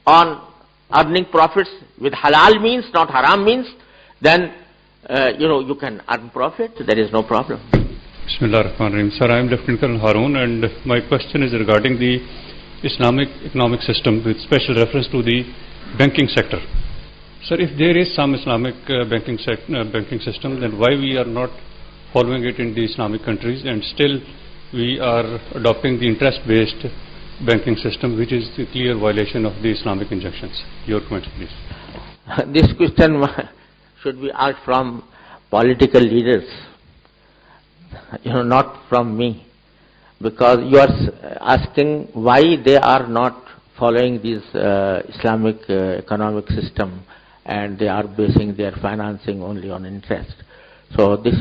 on earning profits with halal means, not haram means, then you can earn profit. There is no problem. Bismillah ar-Rahman ar-Rahim. Sir, I am Lieutenant Colonel Haroon, and my question is regarding the Islamic economic system with special reference to the banking sector. Sir, if there is some Islamic banking system, then why we are not following it in the Islamic countries, and still we are adopting the interest-based banking system, which is the clear violation of the Islamic injunctions? Your comments, please. This question should be asked from political leaders, not from me, because you are asking why they are not following this Islamic economic system, and they are basing their financing only on interest. So this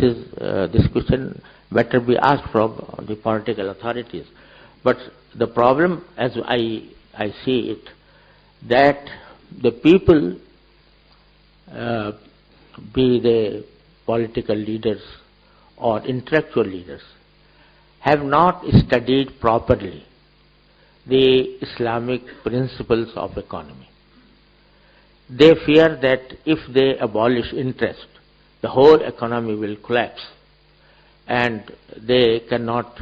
question better be asked from the political authorities. But the problem, as I see it, that the people, be they political leaders or intellectual leaders, have not studied properly the Islamic principles of economy. They fear that if they abolish interest, the whole economy will collapse, and they cannot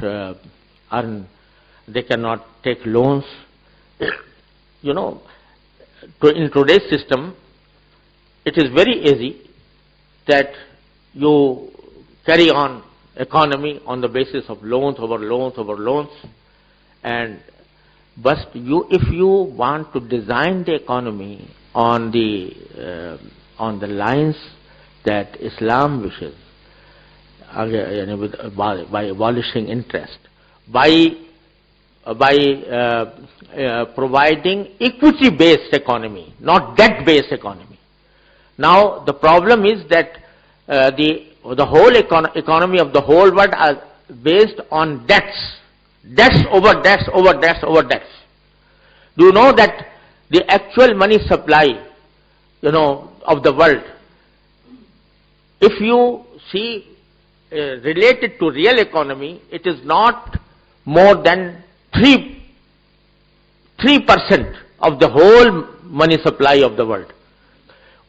they cannot take loans. In today's system, it is very easy that you carry on economy on the basis of loans over loans over loans, but if you want to design the economy on the lines that Islam wishes, by abolishing interest, by providing equity-based economy, not debt-based economy. Now the problem is that the whole economy of the whole world are based on debts over debts over debts over debts. Do you know that the actual money supply, of the world, if you see related to real economy, it is not more than 3% of the whole money supply of the world.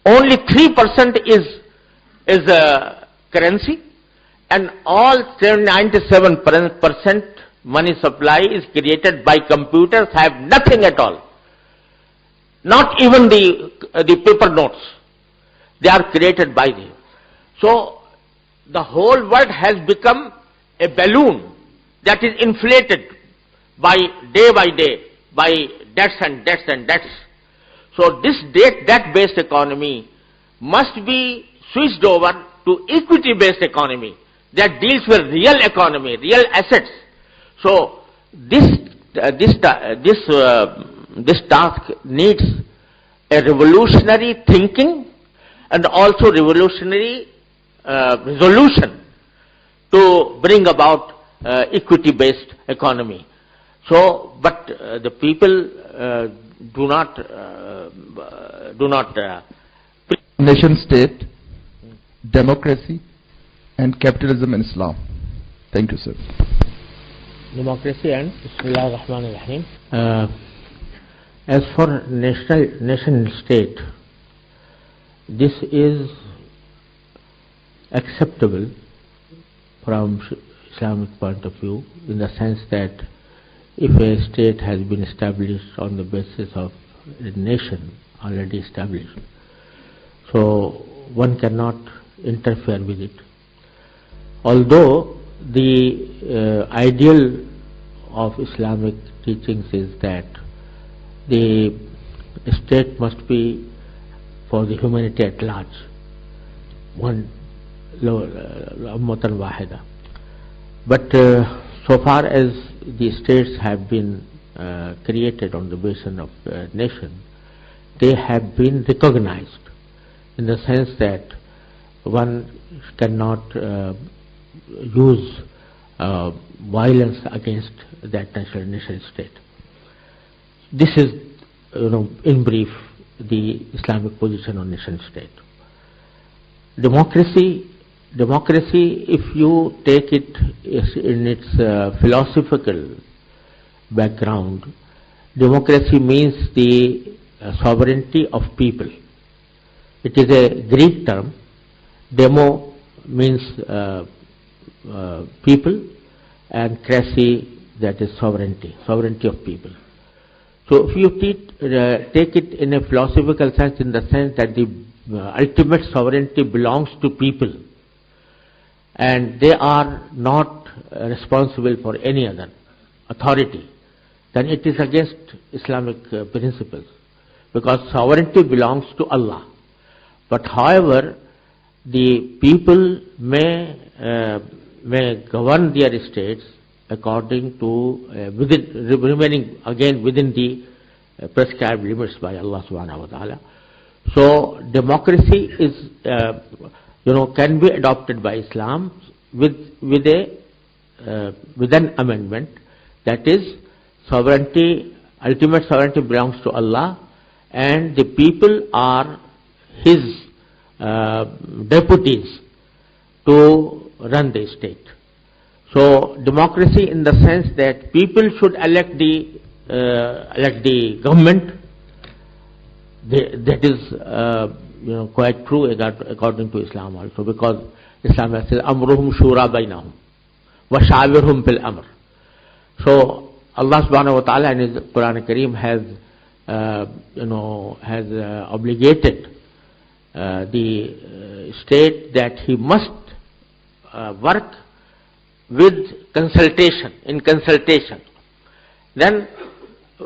Only 3% is currency, and all 97% money supply is created by computers, have nothing at all. Not even the paper notes. They are created by them. So the whole world has become a balloon that is inflated by day by debts and debts and debts. So this debt-based economy must be switched over to equity-based economy that deals with real economy, real assets. So this task needs a revolutionary thinking and also revolutionary resolution to bring about equity-based economy. So, but the people do not Nation state, democracy, and capitalism in Islam. Thank you, sir. democracy and Bismillah ar-Rahman ar-Rahim. As for nation state, this is acceptable from Islamic point of view, in the sense that if a state has been established on the basis of a nation already established, so one cannot interfere with it. Although the ideal of Islamic teachings is that the state must be for the humanity at large, one ummatan wahida. But so far as the states have been created on the basis of nation, they have been recognized in the sense that one cannot use violence against that nation state. This is, in brief, the Islamic position on nation state. Democracy, if you take it in its philosophical background, democracy means the sovereignty of people. It is a Greek term. Demo means people, and cracy, that is sovereignty of people. So if you take it in a philosophical sense, in the sense that the ultimate sovereignty belongs to people, and they are not responsible for any other authority, then it is against Islamic principles, because sovereignty belongs to Allah. But however, the people may govern their states according to remaining again within the prescribed limits by Allah subhanahu wa ta'ala. So democracy is can be adopted by Islam with an amendment, that is, ultimate sovereignty belongs to Allah, and the people are His deputies to run the state. So democracy, in the sense that people should elect the government, that is quite true according to Islam also, because Islam says amruhum shura bainahum wa shawirhum fil amr. So Allah subhanahu wa ta'ala in His Quran Kareem has obligated the state that he must work with consultation. Then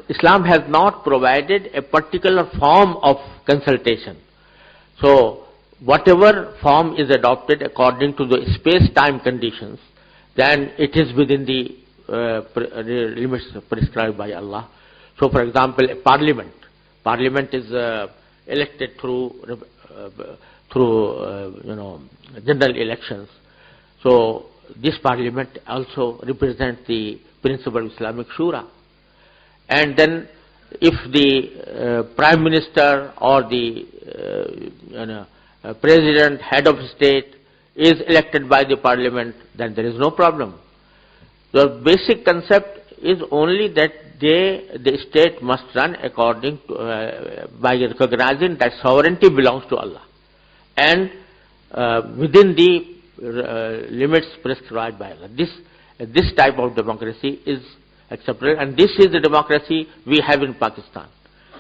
Islam has not provided a particular form of consultation. So whatever form is adopted according to the space-time conditions, then it is within the limits prescribed by Allah. So for example, a parliament is elected through general elections. So this parliament also represents the principle of Islamic Shura. And then if the prime minister or the president, head of state, is elected by the parliament, then there is no problem. The basic concept is only that the state must run according to, by recognizing that sovereignty belongs to Allah, and within the limits prescribed by Allah. This type of democracy is acceptable, and this is the democracy we have in Pakistan,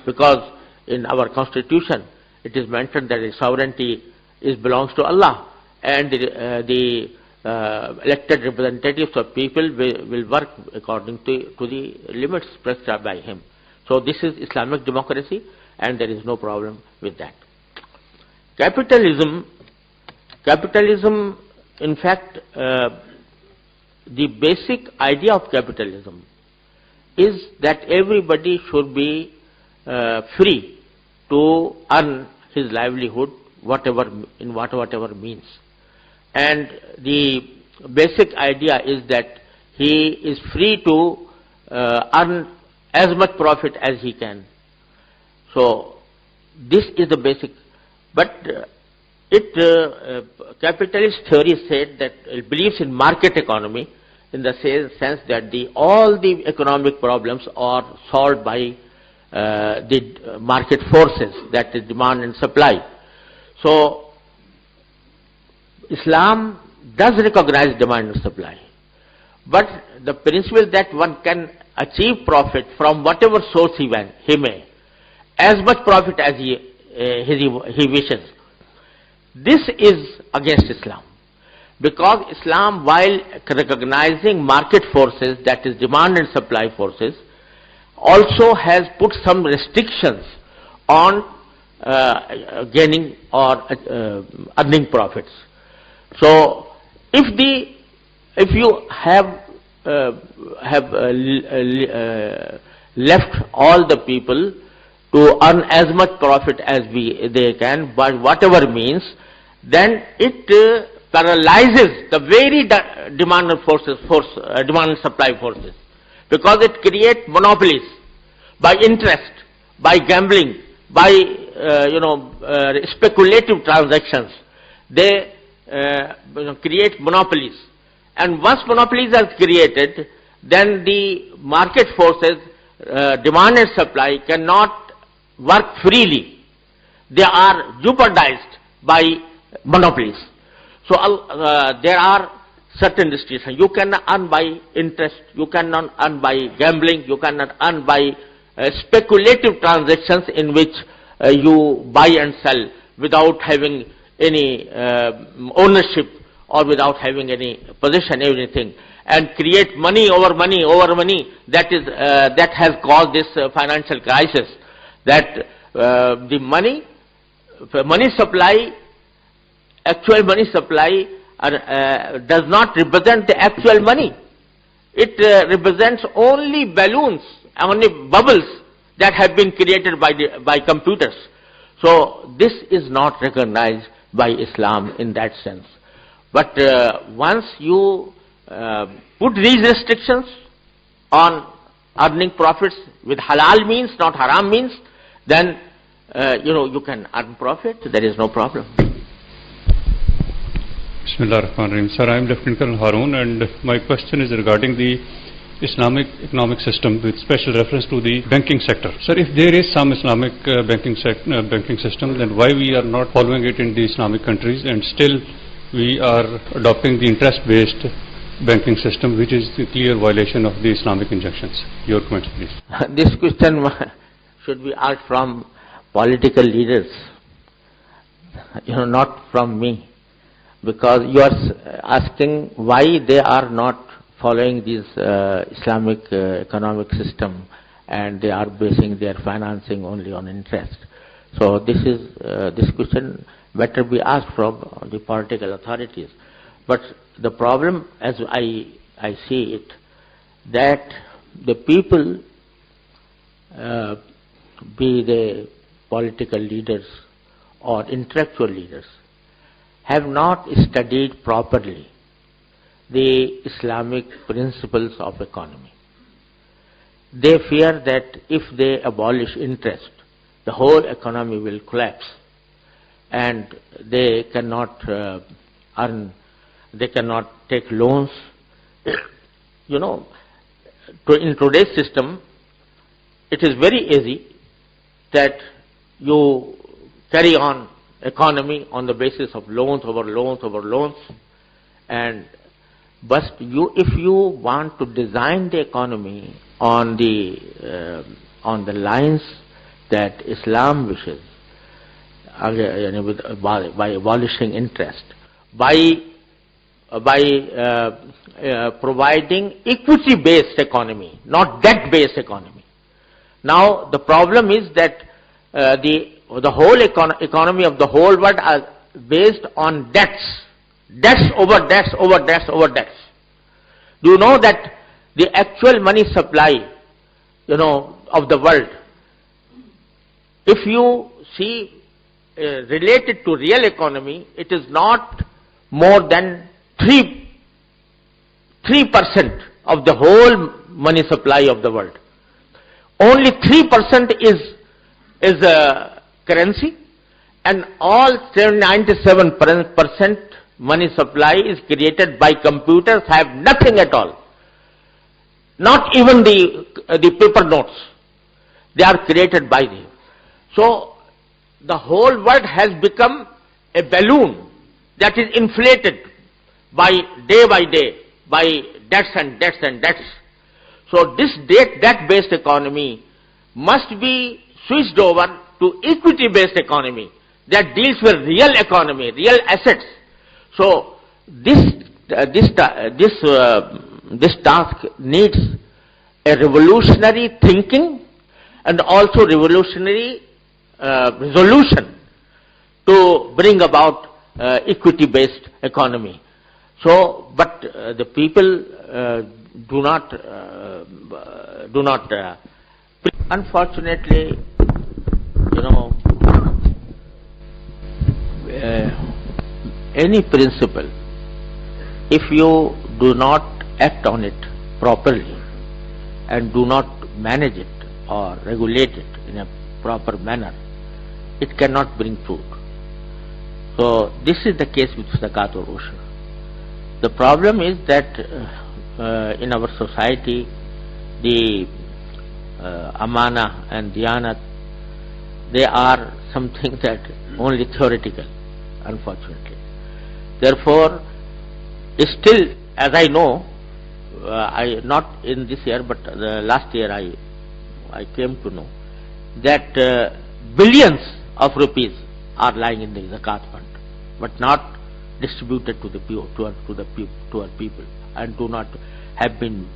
because in our constitution it is mentioned that the sovereignty belongs to Allah, and the elected representatives of people will work according to the limits prescribed by Him. So this is Islamic democracy, and there is no problem with that. Capitalism, in fact, the basic idea of capitalism is that everybody should be free to earn his livelihood in whatever means. And the basic idea is that he is free to earn as much profit as he can. So this is the basic. But capitalist theory said that it believes in market economy in the sense that all the economic problems are solved by the market forces, that is demand and supply. So Islam does recognize demand and supply, but the principle that one can achieve profit from whatever source he may, as much profit as he wishes. This is against Islam, because Islam, while recognizing market forces, that is demand and supply forces, also has put some restrictions on gaining or earning profits. So if you have left all the people to earn as much profit as they can by whatever means, then it paralyzes the very demand and supply forces, because it creates monopolies by interest, by gambling, by speculative transactions. They create monopolies, and once monopolies are created, then the market forces, demand and supply, cannot work freely. They are jeopardized by monopolies. So there are certain restrictions. You cannot earn by interest, you cannot earn by gambling, you cannot earn by speculative transactions in which you buy and sell without having any ownership or without having any possession, anything, and create money over money over money. That has caused this financial crisis. That the money supply, actual money supply, does not represent the actual money. It represents only balloons, only bubbles that have been created by computers. So this is not recognized by Islam in that sense. But once you put these restrictions on earning profits with halal means, not haram means, then you can earn profit. There is no problem. Bismillah ar-Rahman ar-Rahim. Sir, I am Lieutenant Colonel Haroon, and my question is regarding the Islamic economic system with special reference to the banking sector. Sir, if there is some Islamic banking system, then why we are not following it in the Islamic countries, and still we are adopting the interest-based banking system, which is the clear violation of the Islamic injunctions? Your comments, please. This question should be asked from political leaders, not from me, because you are asking why they are not following this Islamic economic system, and they are basing their financing only on interest. So this question better be asked from the political authorities. But the problem, as I see it, that the people, be they political leaders or intellectual leaders, have not studied properly the Islamic principles of economy. They fear that if they abolish interest, the whole economy will collapse, and they cannot earn, they cannot take loans. In today's system, it is very easy that you carry on economy on the basis of loans over loans over loans, but if you want to design the economy on the lines that Islam wishes, by abolishing interest, by providing equity-based economy, not debt-based economy. Now the problem is that the whole economy of the whole world are based on debts over debts over debts over debts. Do you know that the actual money supply, of the world, if you see related to real economy, it is not more than 3% of the whole money supply of the world. Only 3% is currency, and all 97% money supply is created by computers, have nothing at all. Not even the paper notes. They are created by them. So the whole world has become a balloon that is inflated by day by debts and debts and debts. So this debt-based economy must be switched over to equity-based economy that deals with real economy, real assets. So this task needs a revolutionary thinking and also revolutionary resolution to bring about equity-based economy. So, but the people do not. Unfortunately, any principle, if you do not act on it properly and do not manage it or regulate it in a proper manner, it cannot bring fruit. So this is the case with zakat or ushr. The problem is that in our society, the amana and diyanat, they are something that only theoretical, unfortunately. Therefore, still, as I know, not in this year, but last year I came to know that billions of rupees are lying in the zakat fund, but not distributed to our people, and do not have been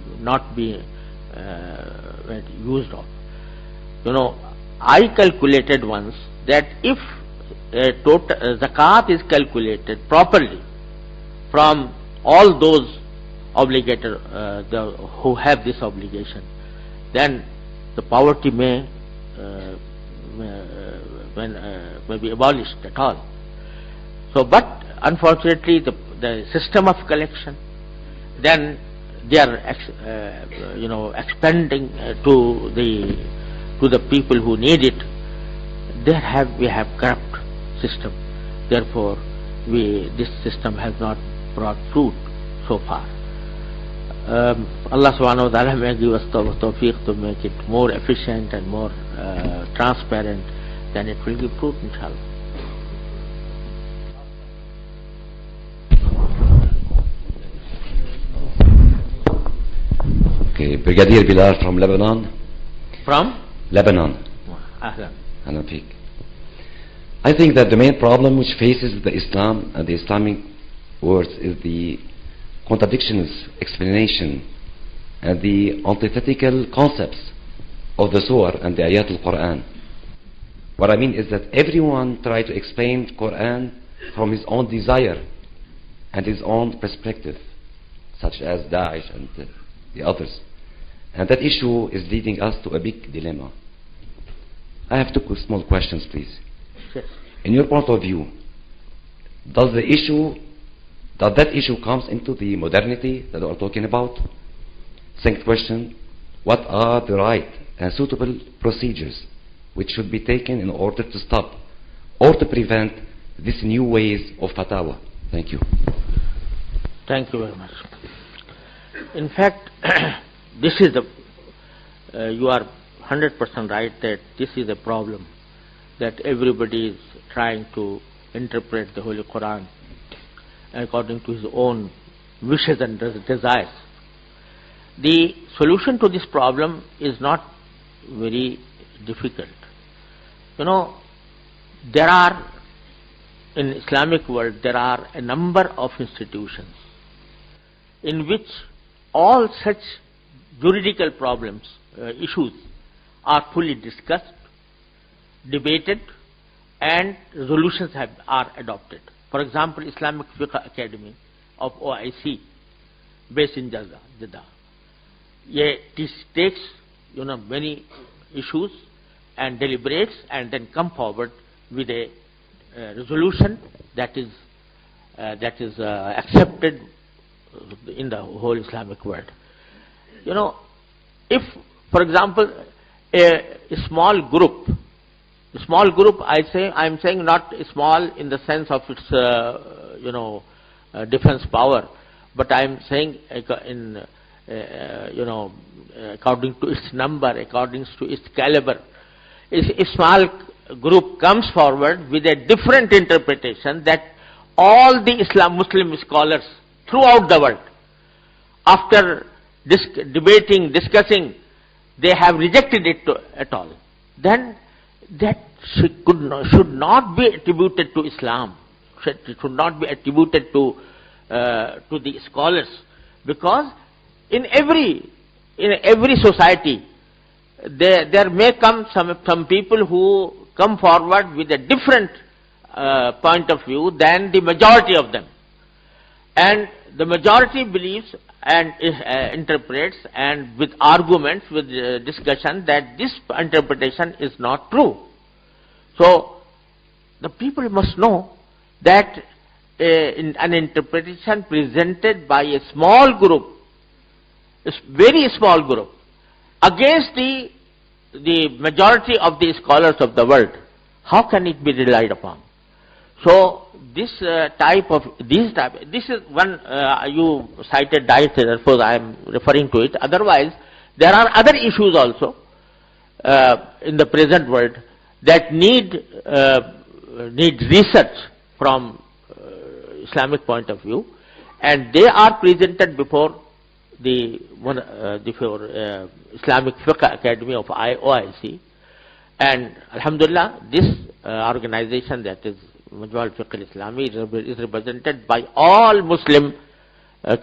used of. I calculated once that if total zakat is calculated properly from all those obligator who have this obligation, then the poverty may be abolished at all. So, but unfortunately, the system of collection, then they are expanding to the people who need it. We have corrupt system. Therefore, this system has not brought fruit so far. Allah subhanahu wa ta'ala may give us tawfiq to make it more efficient and more transparent, then it will give fruit, inshallah. Okay, Brigadier Bilal from Lebanon. From? Lebanon. Ahlan. Ahlan Fiq. I think that the main problem which faces the Islam and the Islamic words is the contradictions, explanation, and the antithetical concepts of the surah and the ayat al-Quran. What I mean is that everyone try to explain Quran from his own desire and his own perspective, such as Daesh and the others. And that issue is leading us to a big dilemma. I have two small questions, please. Yes. In your point of view, does that issue comes into the modernity that we are talking about? Second question, what are the right and suitable procedures which should be taken in order to stop or to prevent these new ways of fatwa? Thank you. Thank you very much. In fact, this is you are 100% right that this is a problem, that everybody is trying to interpret the Holy Quran according to his own wishes and desires. The solution to this problem is not very difficult. There are, in Islamic world, there are a number of institutions in which all such juridical problems, issues are fully discussed, debated, and resolutions are adopted. For example, Islamic Fiqh Academy of OIC, based in Jeddah. It takes many issues and deliberates and then come forward with a resolution that is accepted in the whole Islamic world. if, for example, a small group, I'm saying not small in the sense of its, defense power, but I'm saying in, according to its number, according to its caliber. If a small group comes forward with a different interpretation that all the Muslim scholars throughout the world, after debating, discussing, they have rejected it at all, then that should not be attributed to Islam. It should not be attributed to the scholars, because in every society there may come some people who come forward with a different point of view than the majority of them, and the majority believes and interprets, and with arguments, with discussion, that this interpretation is not true. So the people must know that an interpretation presented by a small group, a very small group, against the majority of the scholars of the world, how can it be relied upon? So this is one, you cited diet, therefore I am referring to it. Otherwise, there are other issues also in the present world that need research from Islamic point of view, and they are presented before the Islamic Fiqh Academy of OIC, and Alhamdulillah, this organization, that is Majma' al-Fiqh al-Islami, is represented by all Muslim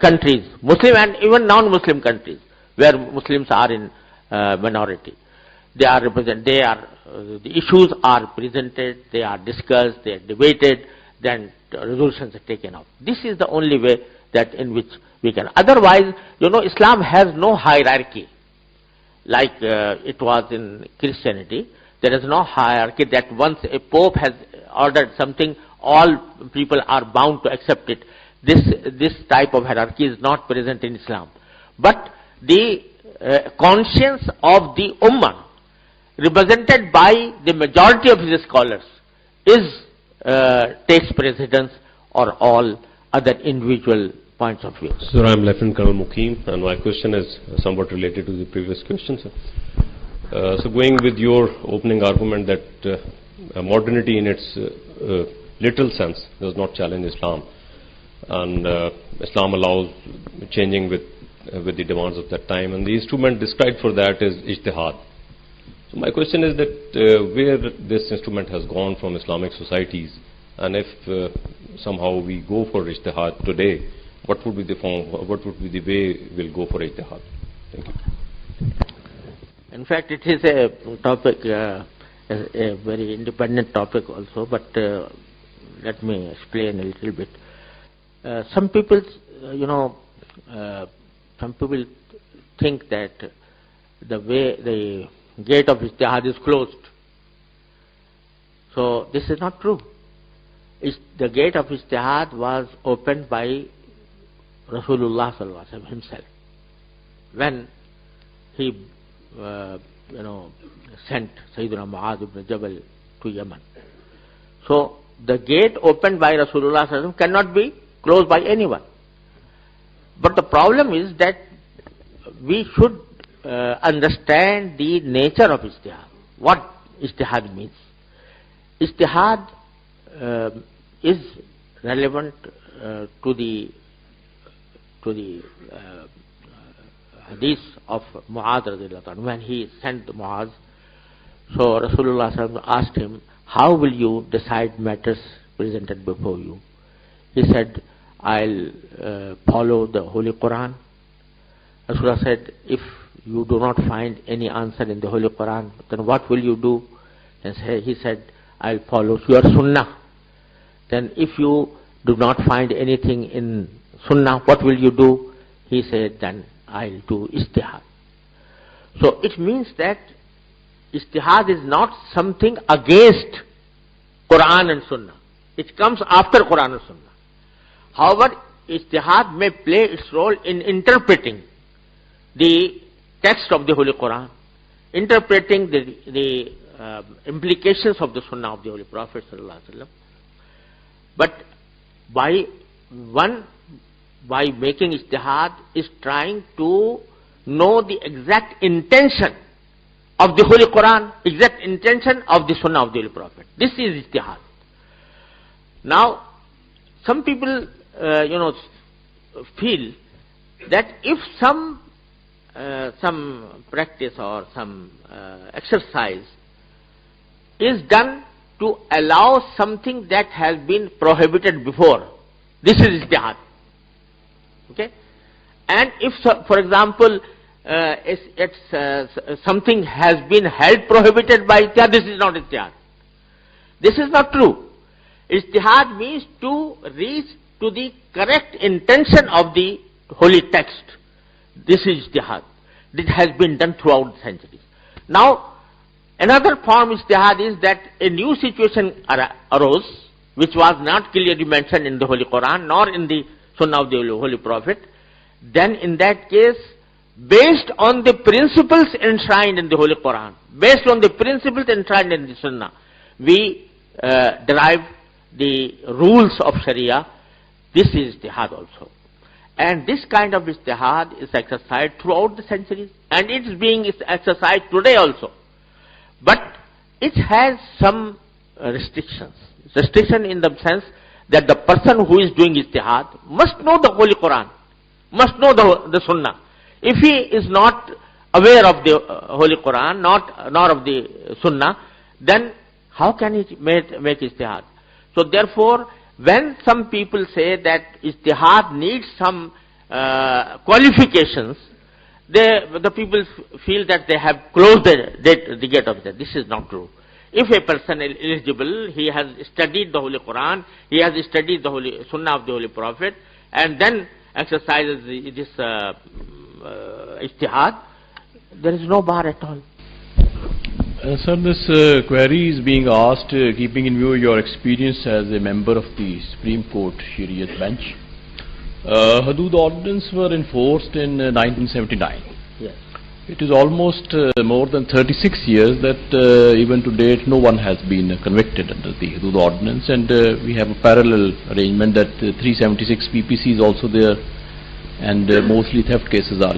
countries, Muslim and even non-Muslim countries, where Muslims are in minority. They are represented, the issues are presented, they are discussed, they are debated, then resolutions are taken up. This is the only way that in which we can. Otherwise, Islam has no hierarchy like it was in Christianity. There is no hierarchy that once a pope has ordered something, all people are bound to accept it. This type of hierarchy is not present in Islam. But the conscience of the Ummah, represented by the majority of the scholars, takes precedence or all other individual points of view. Sir, I am Lieutenant Colonel Mukim, and my question is somewhat related to the previous question, sir. So going with your opening argument that modernity in its literal sense does not challenge Islam, and Islam allows changing with the demands of that time, and the instrument described for that is ijtihad. So my question is that where this instrument has gone from Islamic societies, and if somehow we go for ijtihad today, what would be the form, what would be the way we'll go for ijtihad? Thank you. In fact, it is a topic, a very independent topic also, but let me explain a little bit. Some people, some people think that the gate of ijtihad is closed. So this is not true. The gate of ijtihad was opened by Rasulullah sallallahu alaihi wasallam himself, when he sent Sayyidina Mu'adh ibn Jabal to Yemen. So the gate opened by Rasulullah sallallahu alaihi wasallam cannot be closed by anyone. But the problem is that we should understand the nature of ijtihad. What ijtihad means? Ijtihad is relevant to the hadith of Mu'adh radhiyallahu anhu. When he sent Mu'adh, so Rasulullah sallallahu alaihi wasallam asked him, how will you decide matters presented before you? He said, I'll follow the Holy Quran. Rasulullah said, if you do not find any answer in the Holy Quran, then what will you do? And he said, I'll follow your Sunnah. Then if you do not find anything in Sunnah, what will you do? He said, then I'll do ijtihad. So it means that ijtihad is not something against Quran and Sunnah. It comes after Quran and Sunnah. However, ijtihad may play its role in interpreting the text of the Holy Quran, interpreting the implications of the Sunnah of the Holy Prophet sallallahu alaihi wasallam. But by making ijtihad is trying to know the exact intention of the Holy Quran, exact intention of the Sunnah of the Holy Prophet. This is ijtihad. Now, some people, feel that if some practice or some exercise is done to allow something that has been prohibited before, this is ijtihad. Okay? And if, for example, something has been held prohibited by ijtihad, this is not ijtihad. This is not true. Ijtihad means to reach to the correct intention of the holy text. This is ijtihad. This has been done throughout the centuries. Now, another form of ijtihad is that a new situation arose, which was not clearly mentioned in the Holy Quran nor in the Sunnah of the Holy Prophet. Then in that case, based on the principles enshrined in the Holy Quran, based on the principles enshrined in the Sunnah, we derive the rules of Sharia. This is ijtihad also. And this kind of ijtihad is exercised throughout the centuries, and it is being exercised today also. But it has some restrictions. Restriction in the sense that the person who is doing ijtihad must know the Holy Quran, must know the Sunnah. If he is not aware of the Holy Quran, nor of the Sunnah, then how can he make ijtihad? So therefore, when some people say that ijtihad needs some qualifications, the people feel that they have closed the gate of that. This is not true. If a person is eligible, he has studied the Holy Quran, he has studied the Holy Sunnah of the Holy Prophet, and then exercises this ijtihad, there is no bar at all. Sir, this query is being asked, keeping in view your experience as a member of the Supreme Court Shariat bench. Hudud ordinance were enforced in 1979. Yes. It is almost more than 36 years that even to date no one has been convicted under the Hudud ordinance, and we have a parallel arrangement that 376 PPC is also there, and mostly theft cases are.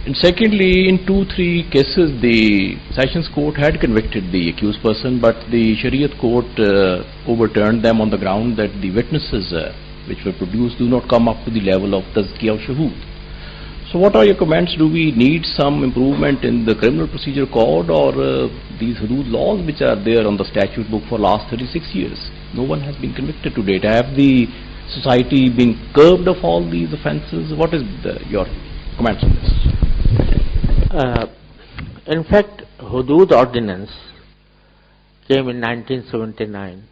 And secondly, in 2-3 cases the Sessions Court had convicted the accused person, but the Shariat Court overturned them on the ground that the witnesses which were produced do not come up to the level of Tazkiyah of Shuhud. So what are your comments? Do we need some improvement in the Criminal Procedure Code, or these Hudud laws which are there on the statute book for last 36 years? No one has been convicted to date. Have the society been curbed of all these offences? What is your comments on this? In fact, Hudud ordinance came in 1979,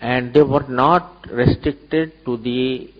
and they were not restricted to the